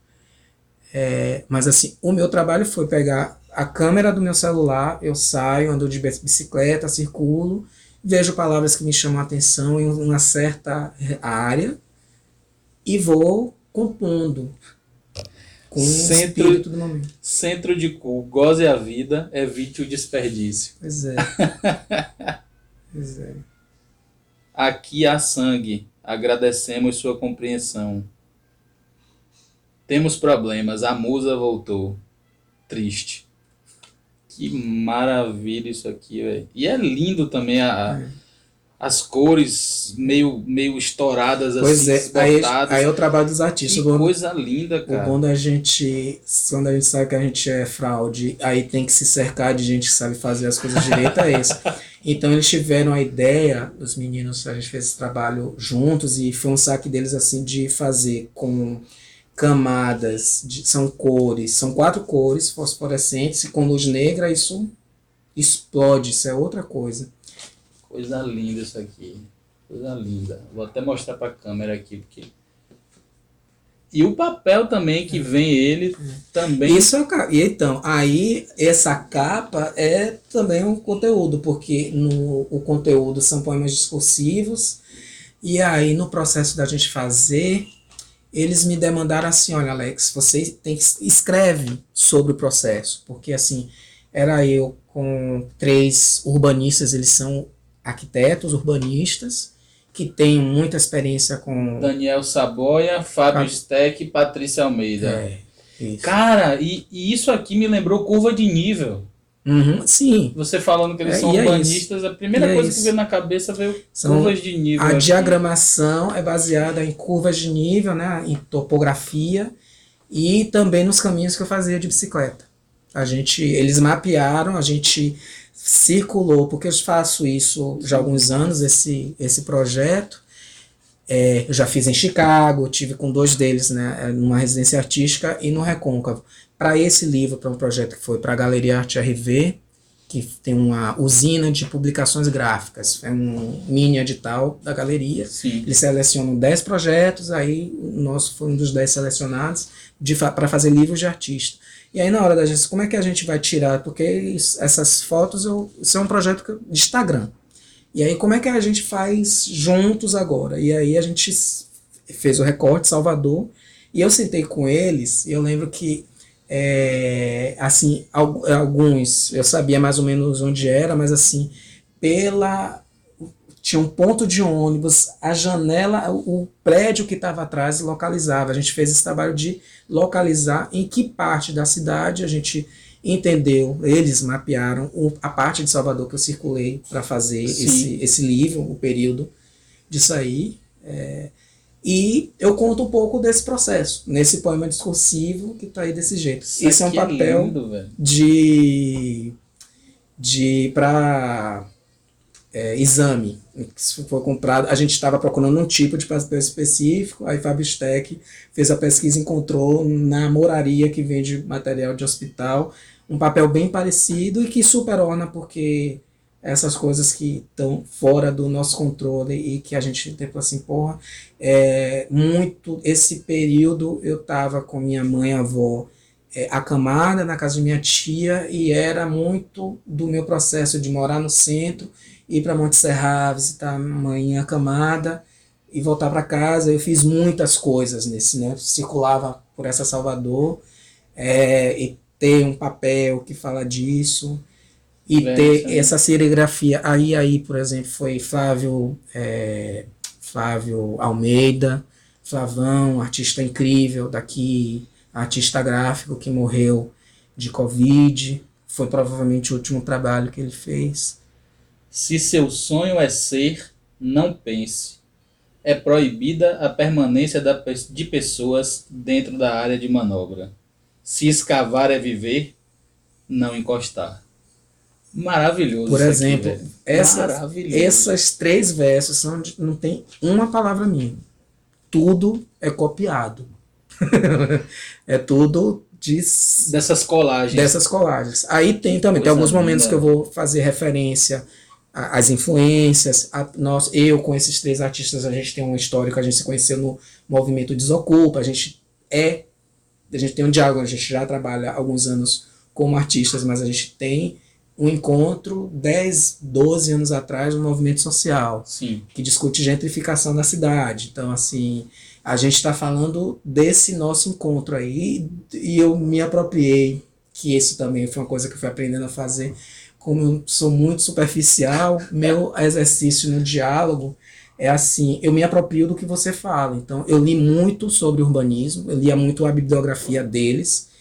Mas assim, o meu trabalho foi pegar a câmera do meu celular, eu saio, ando de bicicleta, circulo, vejo palavras que me chamam a atenção em uma certa área e vou compondo com o espírito do momento. Centro de cu, goze a vida, evite o desperdício. Pois é. Pois é. Aqui há sangue, agradecemos sua compreensão. Temos problemas, a musa voltou. Triste. Que maravilha isso aqui, velho. E é lindo também as cores meio estouradas, pois assim, aí é o trabalho dos artistas. Que coisa linda, cara. O bom da gente, quando a gente sabe que a gente é fraude, aí tem que se cercar de gente que sabe fazer as coisas direito, é esse. Então eles tiveram a ideia, os meninos, a gente fez esse trabalho juntos, e foi um saque deles assim de fazer com camadas, são cores, são 4 cores fosforescentes, e com luz negra isso explode, isso é outra coisa. Coisa linda isso aqui, coisa linda. Vou até mostrar para a câmera aqui, porque... E o papel também que vem ele também... Isso e então, aí essa capa é também um conteúdo, porque o conteúdo são poemas discursivos, e aí no processo da gente fazer, eles me demandaram assim, olha Alex, você escreve sobre o processo, porque assim, era eu com 3 urbanistas, eles são arquitetos, urbanistas, que têm muita experiência com... Daniel Saboia, Fábio Steck e Patrícia Almeida. Isso. Cara, e isso aqui me lembrou Curva de Nível. Sim. Você falando que eles são urbanistas, a primeira coisa que veio na cabeça veio curvas de nível. A diagramação é baseada em curvas de nível, né, em topografia, e também nos caminhos que eu fazia de bicicleta. Eles mapearam, a gente circulou, porque eu faço isso já há alguns anos, esse projeto, Eu já fiz em Chicago, tive com 2 deles, né, numa residência artística e no Recôncavo. Para esse livro, para um projeto que foi para a Galeria Arte RV, que tem uma usina de publicações gráficas, é um mini edital da galeria. Sim. Eles selecionam 10 projetos, aí o nosso foi um dos 10 selecionados para fazer livros de artista. E aí na hora da gente, como é que a gente vai tirar? Porque essas fotos, isso é um projeto de Instagram. E aí como é que a gente faz juntos agora? E aí a gente fez o recorte Salvador, e eu sentei com eles, e eu lembro que assim, alguns eu sabia mais ou menos onde era, mas assim, tinha um ponto de ônibus, a janela, o prédio que estava atrás localizava. A gente fez esse trabalho de localizar em que parte da cidade. A gente entendeu, eles mapearam a parte de Salvador que eu circulei para fazer esse livro, o período disso aí. E eu conto um pouco desse processo, nesse poema discursivo que está aí desse jeito. Esse é um papel lindo, para exame. Se for comprado, a gente estava procurando um tipo de papel específico, aí Fábio Steck fez a pesquisa e encontrou na moraria que vende material de hospital um papel bem parecido e que superona, porque essas coisas que estão fora do nosso controle e que a gente tem assim, porra, muito, esse período eu estava com minha mãe e avó acamada na casa de minha tia, e era muito do meu processo de morar no centro, ir para Monte Serra, visitar a mãe acamada e voltar para casa. Eu fiz muitas coisas nesse, né? Circulava por essa Salvador, e ter um papel que fala disso, e ter essa serigrafia. Aí, por exemplo, foi Flávio Almeida, Flavão, artista incrível daqui, artista gráfico que morreu de Covid. Foi provavelmente o último trabalho que ele fez. Se seu sonho é ser, não pense. É proibida a permanência de pessoas dentro da área de manobra. Se escavar é viver, não encostar. Maravilhoso. Por exemplo, aqui, essas 3 versos não tem uma palavra minha. Tudo é copiado. É tudo dessas colagens. Aí tem alguns momentos que eu vou fazer referência às influências. Eu com esses 3 artistas, a gente tem um histórico, a gente se conheceu no movimento Desocupa, a gente tem um diálogo, a gente já trabalha há alguns anos como artistas, mas a gente tem um encontro 10, 12 anos atrás no movimento social. Sim. Que discute gentrificação da cidade. Então, assim, a gente está falando desse nosso encontro aí, e eu me apropriei, que isso também foi uma coisa que eu fui aprendendo a fazer. Como eu sou muito superficial, meu exercício no diálogo é assim, eu me aproprio do que você fala. Então, eu li muito sobre urbanismo, eu lia muito a bibliografia deles.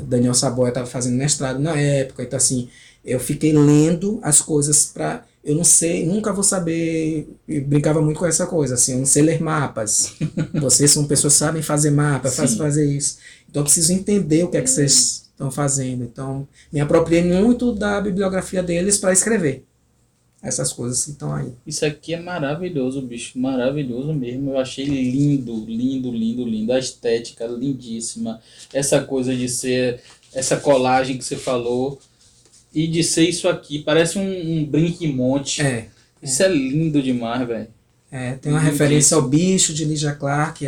Daniel Saboia estava fazendo mestrado na época, então assim, eu fiquei lendo as coisas para... Eu não sei, nunca vou saber, eu brincava muito com essa coisa, assim, eu não sei ler mapas. Vocês são pessoas que sabem fazer mapa, fazer isso. Então eu preciso entender o que é que vocês estão fazendo. Então, me apropriei muito da bibliografia deles para escrever essas coisas que estão aí. Isso aqui é maravilhoso, bicho, maravilhoso mesmo. Eu achei lindo, lindo, lindo, lindo. A estética lindíssima. Essa coisa de ser essa colagem que você falou e de ser isso aqui. Parece um brinque-monte. Isso é lindo demais, velho. Tem uma referência ao Bicho de Lygia Clark,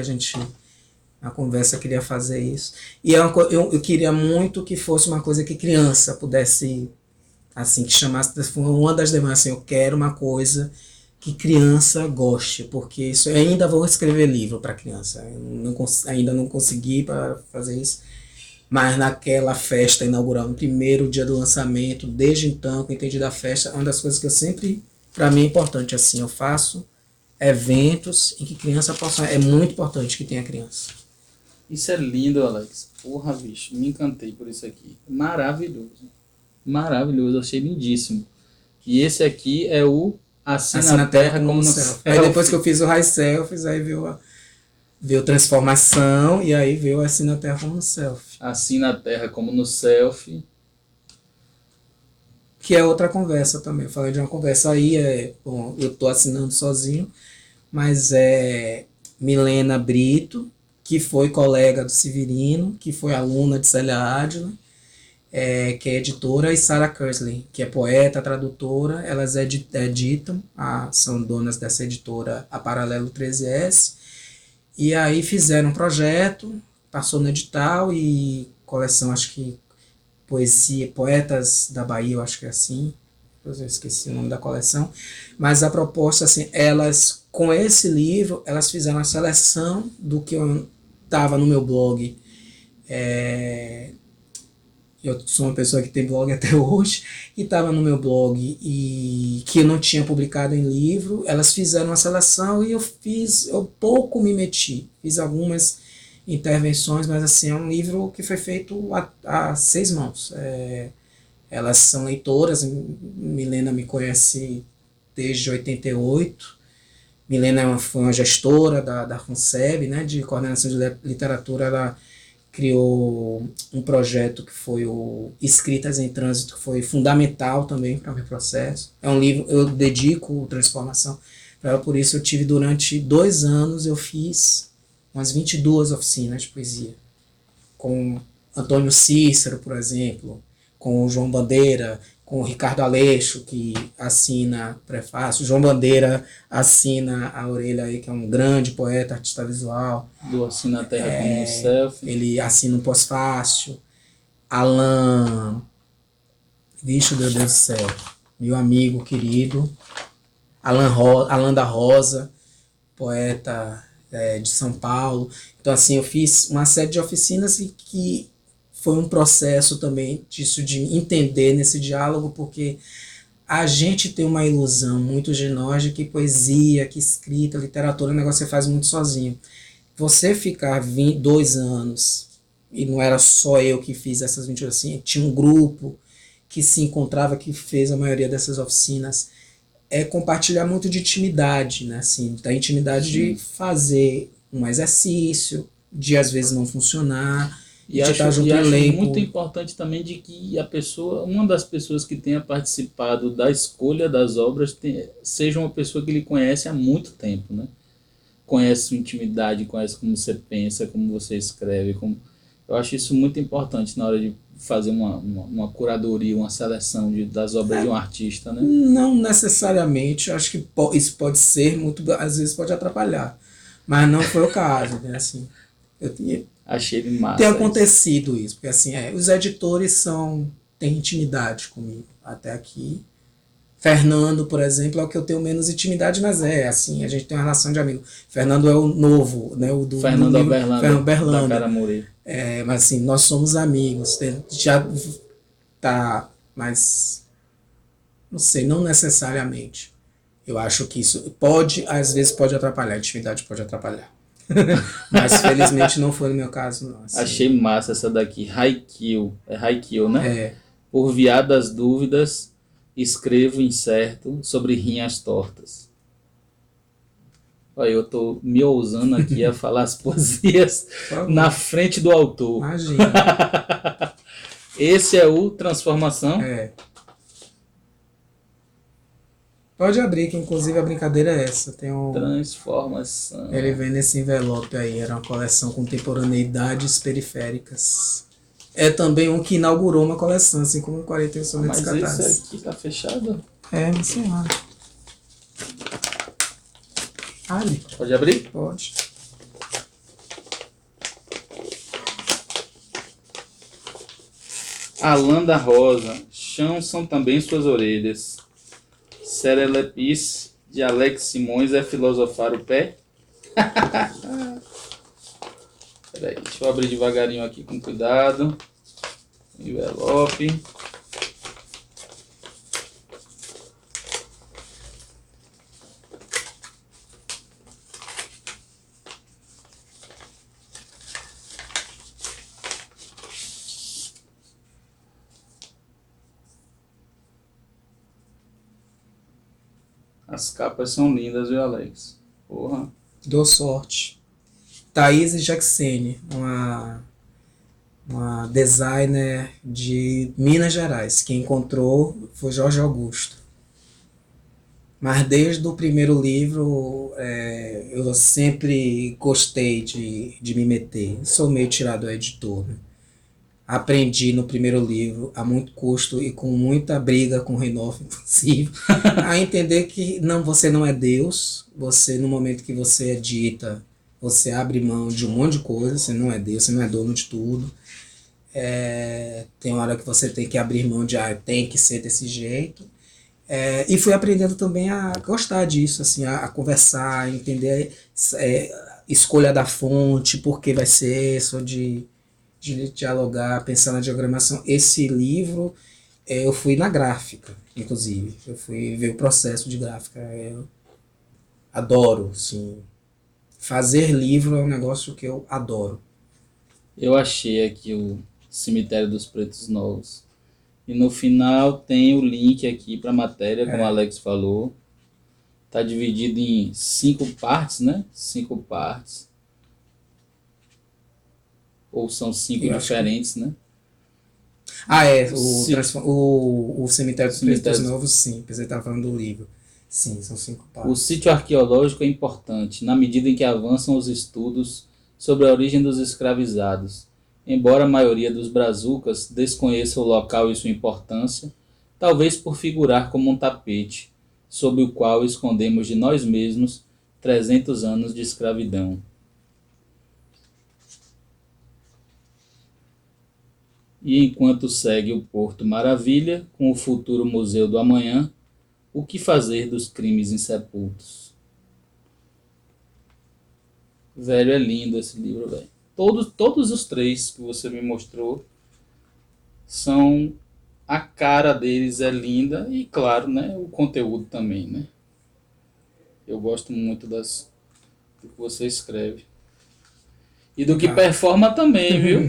na conversa queria fazer isso. E eu queria muito que fosse uma coisa que criança pudesse, assim, que chamasse, uma das demandas, assim, eu quero uma coisa que criança goste, porque isso, eu ainda vou escrever livro para criança, ainda não consegui para fazer isso, mas naquela festa inaugural, no primeiro dia do lançamento, desde então que eu entendi da festa, uma das coisas que eu sempre, para mim é importante, assim, eu faço eventos em que criança possa, é muito importante que tenha criança. Isso é lindo, Alex, porra, bicho, me encantei por isso aqui, maravilhoso. Maravilhoso, achei lindíssimo. E esse aqui é o Assina a Terra como no Céu. Aí depois que eu fiz o High Selfies, aí veio Transformação, e aí veio Assina a Terra como no Selfie. Assina a Terra como no Selfie. Que é outra conversa também. Eu falei de uma conversa aí, bom, eu tô assinando sozinho, mas é Milena Brito, que foi colega do Severino, que foi aluna de Célia Ádila, que é editora, e Sarah Kersley, que é poeta, tradutora. Elas editam, são donas dessa editora, a Paralelo 13S, e aí fizeram um projeto, passou no edital, e coleção, acho que Poesia, Poetas da Bahia, eu acho que é assim, eu esqueci o nome da coleção, mas a proposta, assim, elas, com esse livro, elas fizeram a seleção do que eu estava no meu blog. Eu sou uma pessoa que tem blog até hoje, e estava no meu blog e que eu não tinha publicado em livro. Elas fizeram uma seleção e eu pouco me meti, fiz algumas intervenções, mas assim, é um livro que foi feito a 6 mãos. Elas são leitoras, Milena me conhece desde 88. Milena foi uma gestora da FUNSEB, né, de coordenação de literatura. Ela criou um projeto que foi o Escritas em Trânsito, que foi fundamental também para o meu processo. É um livro, eu dedico Transformação para ela, por isso eu tive durante 2 anos, eu fiz umas 22 oficinas de poesia, com Antônio Cícero, por exemplo, com o João Bandeira, com o Ricardo Aleixo, que assina prefácio. João Bandeira assina a orelha aí, que é um grande poeta, artista visual. Do Assina a Terra como um Selfie. Ele assina um pós-fácil. Alan, bicho, meu Deus do céu, meu amigo querido, Alan da Rosa, poeta de São Paulo. Então, assim, eu fiz uma série de oficinas que foi um processo também disso, de entender nesse diálogo, porque a gente tem uma ilusão muito de nós de que poesia, que escrita, literatura é um negócio que você faz muito sozinho. Você ficar 2 anos, e não era só eu que fiz essas 20 oficinas, tinha um grupo que se encontrava, que fez a maioria dessas oficinas, compartilhar muito de intimidade, né? Assim, da intimidade. Sim. De fazer um exercício, de às vezes não funcionar, e acho muito importante também de que a pessoa, uma das pessoas que tenha participado da escolha das obras seja uma pessoa que lhe conhece há muito tempo, né? Conhece sua intimidade, conhece como você pensa, como você escreve. Eu acho isso muito importante na hora de fazer uma curadoria, uma seleção das obras de um artista, né? Não necessariamente, acho que isso pode ser muito, às vezes pode atrapalhar, mas não foi o caso, né? Assim, achei massa. Tem acontecido isso, porque assim, os editores têm intimidade comigo até aqui. Fernando, por exemplo, é o que eu tenho menos intimidade, mas assim, a gente tem uma relação de amigo. Fernando é o novo, né? O do Fernando Berlanda, da Caramuri. Mas assim, nós somos amigos, já tá, mas não sei, não necessariamente. Eu acho que isso às vezes pode atrapalhar, a intimidade pode atrapalhar. Mas felizmente não foi no meu caso, não. Assim. Achei massa essa daqui, Haikyuu. É Haikyuu, né? Por via das dúvidas, escrevo incerto sobre rinhas tortas. Olha, eu tô me ousando aqui a falar as poesias na frente do autor. Imagina. Esse é o Transformação? Pode abrir, que inclusive a brincadeira é essa. Tem Transformação. Ele vem nesse envelope aí, era uma coleção Contemporaneidades Periféricas. É também um que inaugurou uma coleção, assim como 41 Sonetos Catárticos. Mas esse aqui tá fechado? Não sei lá. Abre. Pode abrir? Pode. Alan da Rosa. Chão são também suas orelhas. Serelepice de Alex Simões é filosofar o pé? Peraí, deixa eu abrir devagarinho aqui com cuidado. Envelope. As capas são lindas, viu, Alex? Porra. Dou sorte. Thaís Jacksene, uma designer de Minas Gerais. Quem encontrou foi Jorge Augusto. Mas desde o primeiro livro, eu sempre gostei de me meter. Sou meio tirado do editor, né? Aprendi no primeiro livro, a muito custo e com muita briga com o Renoff, inclusive, a entender que não, você não é Deus. Você, no momento que você edita, você abre mão de um monte de coisa. Você não é Deus, você não é dono de tudo. Tem hora que você tem que abrir mão de, tem que ser desse jeito. E fui aprendendo também a gostar disso, assim, a conversar, a entender escolha da fonte, por que vai ser isso, de dialogar, pensar na diagramação. Esse livro, eu fui na gráfica, inclusive. Eu fui ver o processo de gráfica. Eu adoro, assim. Fazer livro é um negócio que eu adoro. Eu achei aqui o Cemitério dos Pretos Novos. E no final tem o link aqui para a matéria, como o Alex falou. Está dividido em 5 partes, né? 5 partes. Ou são 5 diferentes, né? O Cemitério dos Pretos Novos, sim. Pensei que estava falando do livro. Sim, são 5 partes. O sítio arqueológico é importante, na medida em que avançam os estudos sobre a origem dos escravizados. Embora a maioria dos brazucas desconheça o local e sua importância, talvez por figurar como um tapete, sob o qual escondemos de nós mesmos 300 anos de escravidão. E enquanto segue o Porto Maravilha, com o futuro Museu do Amanhã, o que fazer dos crimes insepultos? Velho, é lindo esse livro, velho. Todos os 3 que você me mostrou são... A cara deles é linda e, claro, né, o conteúdo também, né? Eu gosto muito do que você escreve. E do que performa também, viu?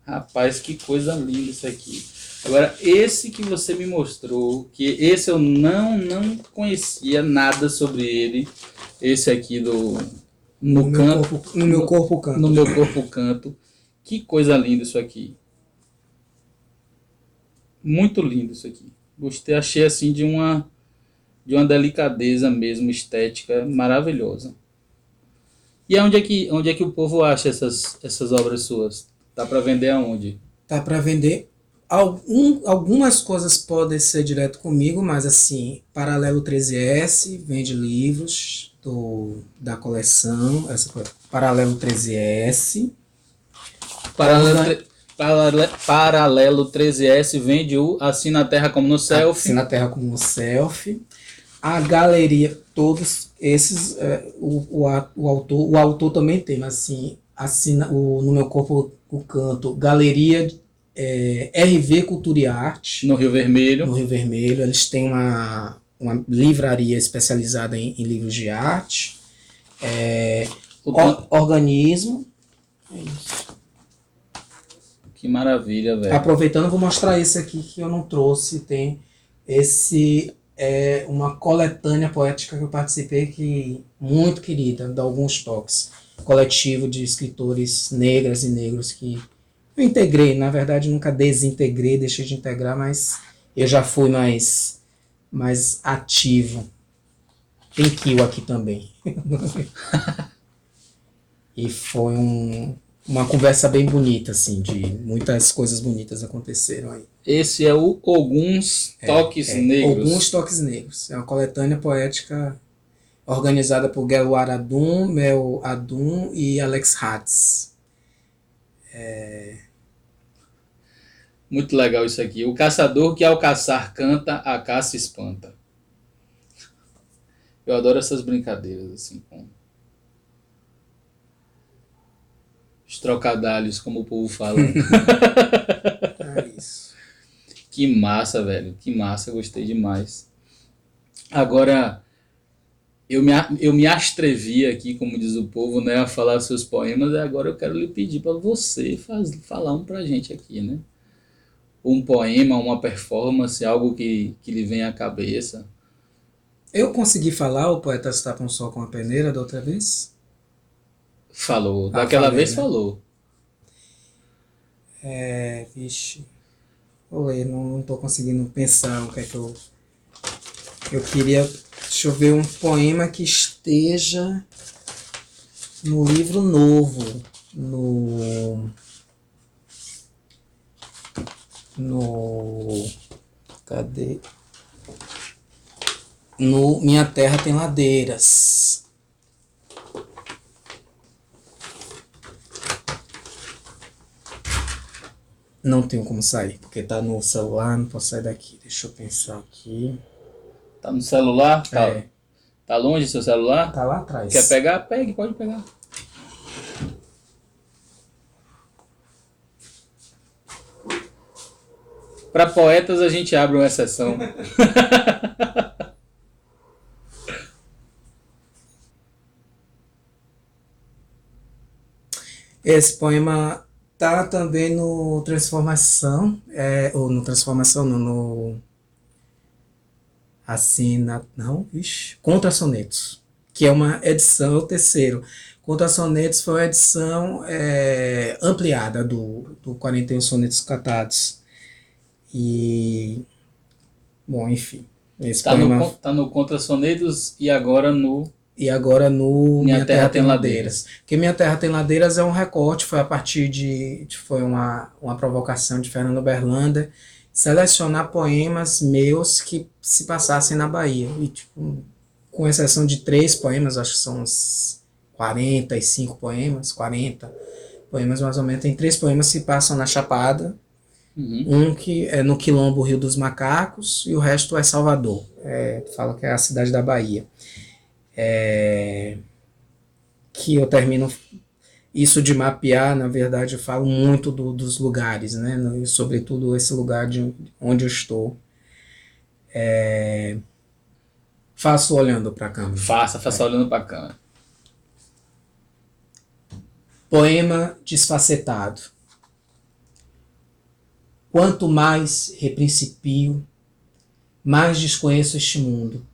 Rapaz, que coisa linda isso aqui. Agora, esse que você me mostrou, que esse eu não conhecia nada sobre ele. Esse aqui no meu corpo canto. No meu corpo canto. Que coisa linda isso aqui. Muito lindo isso aqui. Gostei, achei assim de uma delicadeza mesmo, estética maravilhosa. E onde é que o povo acha essas obras suas? Tá para vender aonde? Tá para vender. Algumas coisas podem ser direto comigo, mas assim, Paralelo 13S vende livros da coleção. Paralelo 13S. Paralelo 13S vende o Assina a Terra como no Selfie. Assina a Terra como no Selfie. A galeria, todos esses, o autor também tem, mas assim, assina no meu corpo o canto, Galeria RV Cultura e Arte. No Rio Vermelho. No Rio Vermelho. Eles têm uma livraria especializada em livros de arte. Organismo. É isso. Que maravilha, velho. Aproveitando, vou mostrar esse aqui que eu não trouxe. Tem esse... uma coletânea poética que eu participei, que muito querida, dá alguns toques. Coletivo de escritores negras e negros que eu integrei, na verdade nunca desintegrei, deixei de integrar, mas eu já fui mais ativo. Tem Kill aqui também. E foi uma conversa bem bonita, assim, de muitas coisas bonitas aconteceram aí. Esse é o Alguns Toques Negros. Alguns Toques Negros. É uma coletânea poética organizada por Gelwar Adum, Mel Adum e Alex Hatz. Muito legal isso aqui. O caçador que ao caçar canta, a caça espanta. Eu adoro essas brincadeiras, assim, com os trocadalhos, como o povo fala. Isso. Que massa, velho. Que massa, gostei demais. Agora, eu me astrevi aqui, como diz o povo, né, a falar seus poemas, e agora eu quero lhe pedir para você falar um pra gente aqui, né? Um poema, uma performance, algo que lhe vem à cabeça. Eu consegui falar O Poeta Está com o Sol com a Peneira da outra vez? Falou. Daquela vez, né? Falou. Vixe. Vou ler, não tô conseguindo pensar o que é que eu queria. Deixa eu ver um poema que esteja no livro novo. No. Cadê? No Minha Terra Tem Ladeiras. Não tenho como sair, porque tá no celular, não posso sair daqui. Deixa eu pensar aqui. Tá no celular? É, Tá longe seu celular? tá lá atrás. Quer pegar? Pegue, pode pegar. Para poetas a gente abre uma exceção. Esse poema tá também no Transformação, ou no Transformação, não, no não, vixe, Contra Sonetos, que é uma edição, é o terceiro. Contra Sonetos foi uma edição ampliada do 41 Sonetos Cantados. E, bom, enfim, esse poema... Tá no Contra Sonetos e agora no... E agora no Minha Terra Tem Ladeiras. Porque Minha Terra Tem Ladeiras é um recorte, foi a partir foi uma provocação de Fernando Berlanda, selecionar poemas meus que se passassem na Bahia. E, tipo, com exceção de 3 poemas, acho que são uns 45 poemas, 40 poemas mais ou menos, tem 3 poemas que se passam na Chapada, um que é no Quilombo Rio dos Macacos, e o resto é Salvador, fala que é a cidade da Bahia. Que eu termino isso de mapear, na verdade eu falo muito dos lugares, né? Sobretudo esse lugar onde eu estou. Faço olhando para a câmera. Faça olhando para a câmera. Poema desfacetado. Quanto mais reprincipio, mais desconheço este mundo.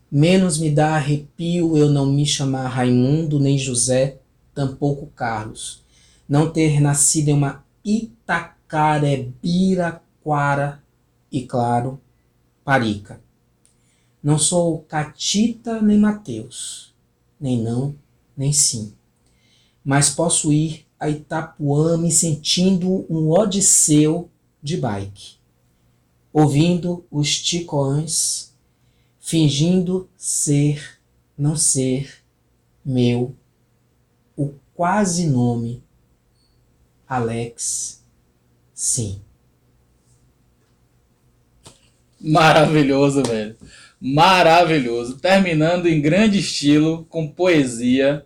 Menos me dá arrepio eu não me chamar Raimundo, nem José, tampouco Carlos. Não ter nascido em uma Itacaré-Biraquara e, claro, Parica. Não sou Catita nem Mateus, nem não, nem sim. Mas posso ir a Itapuã me sentindo um odisseu de bike, ouvindo os ticoãs, fingindo ser, não ser, meu, o quase nome, Alex, sim. Maravilhoso, velho. Maravilhoso. Terminando em grande estilo, com poesia,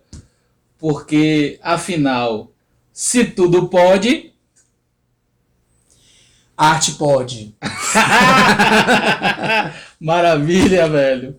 porque, afinal, se tudo pode... Arte pode. Maravilha, velho.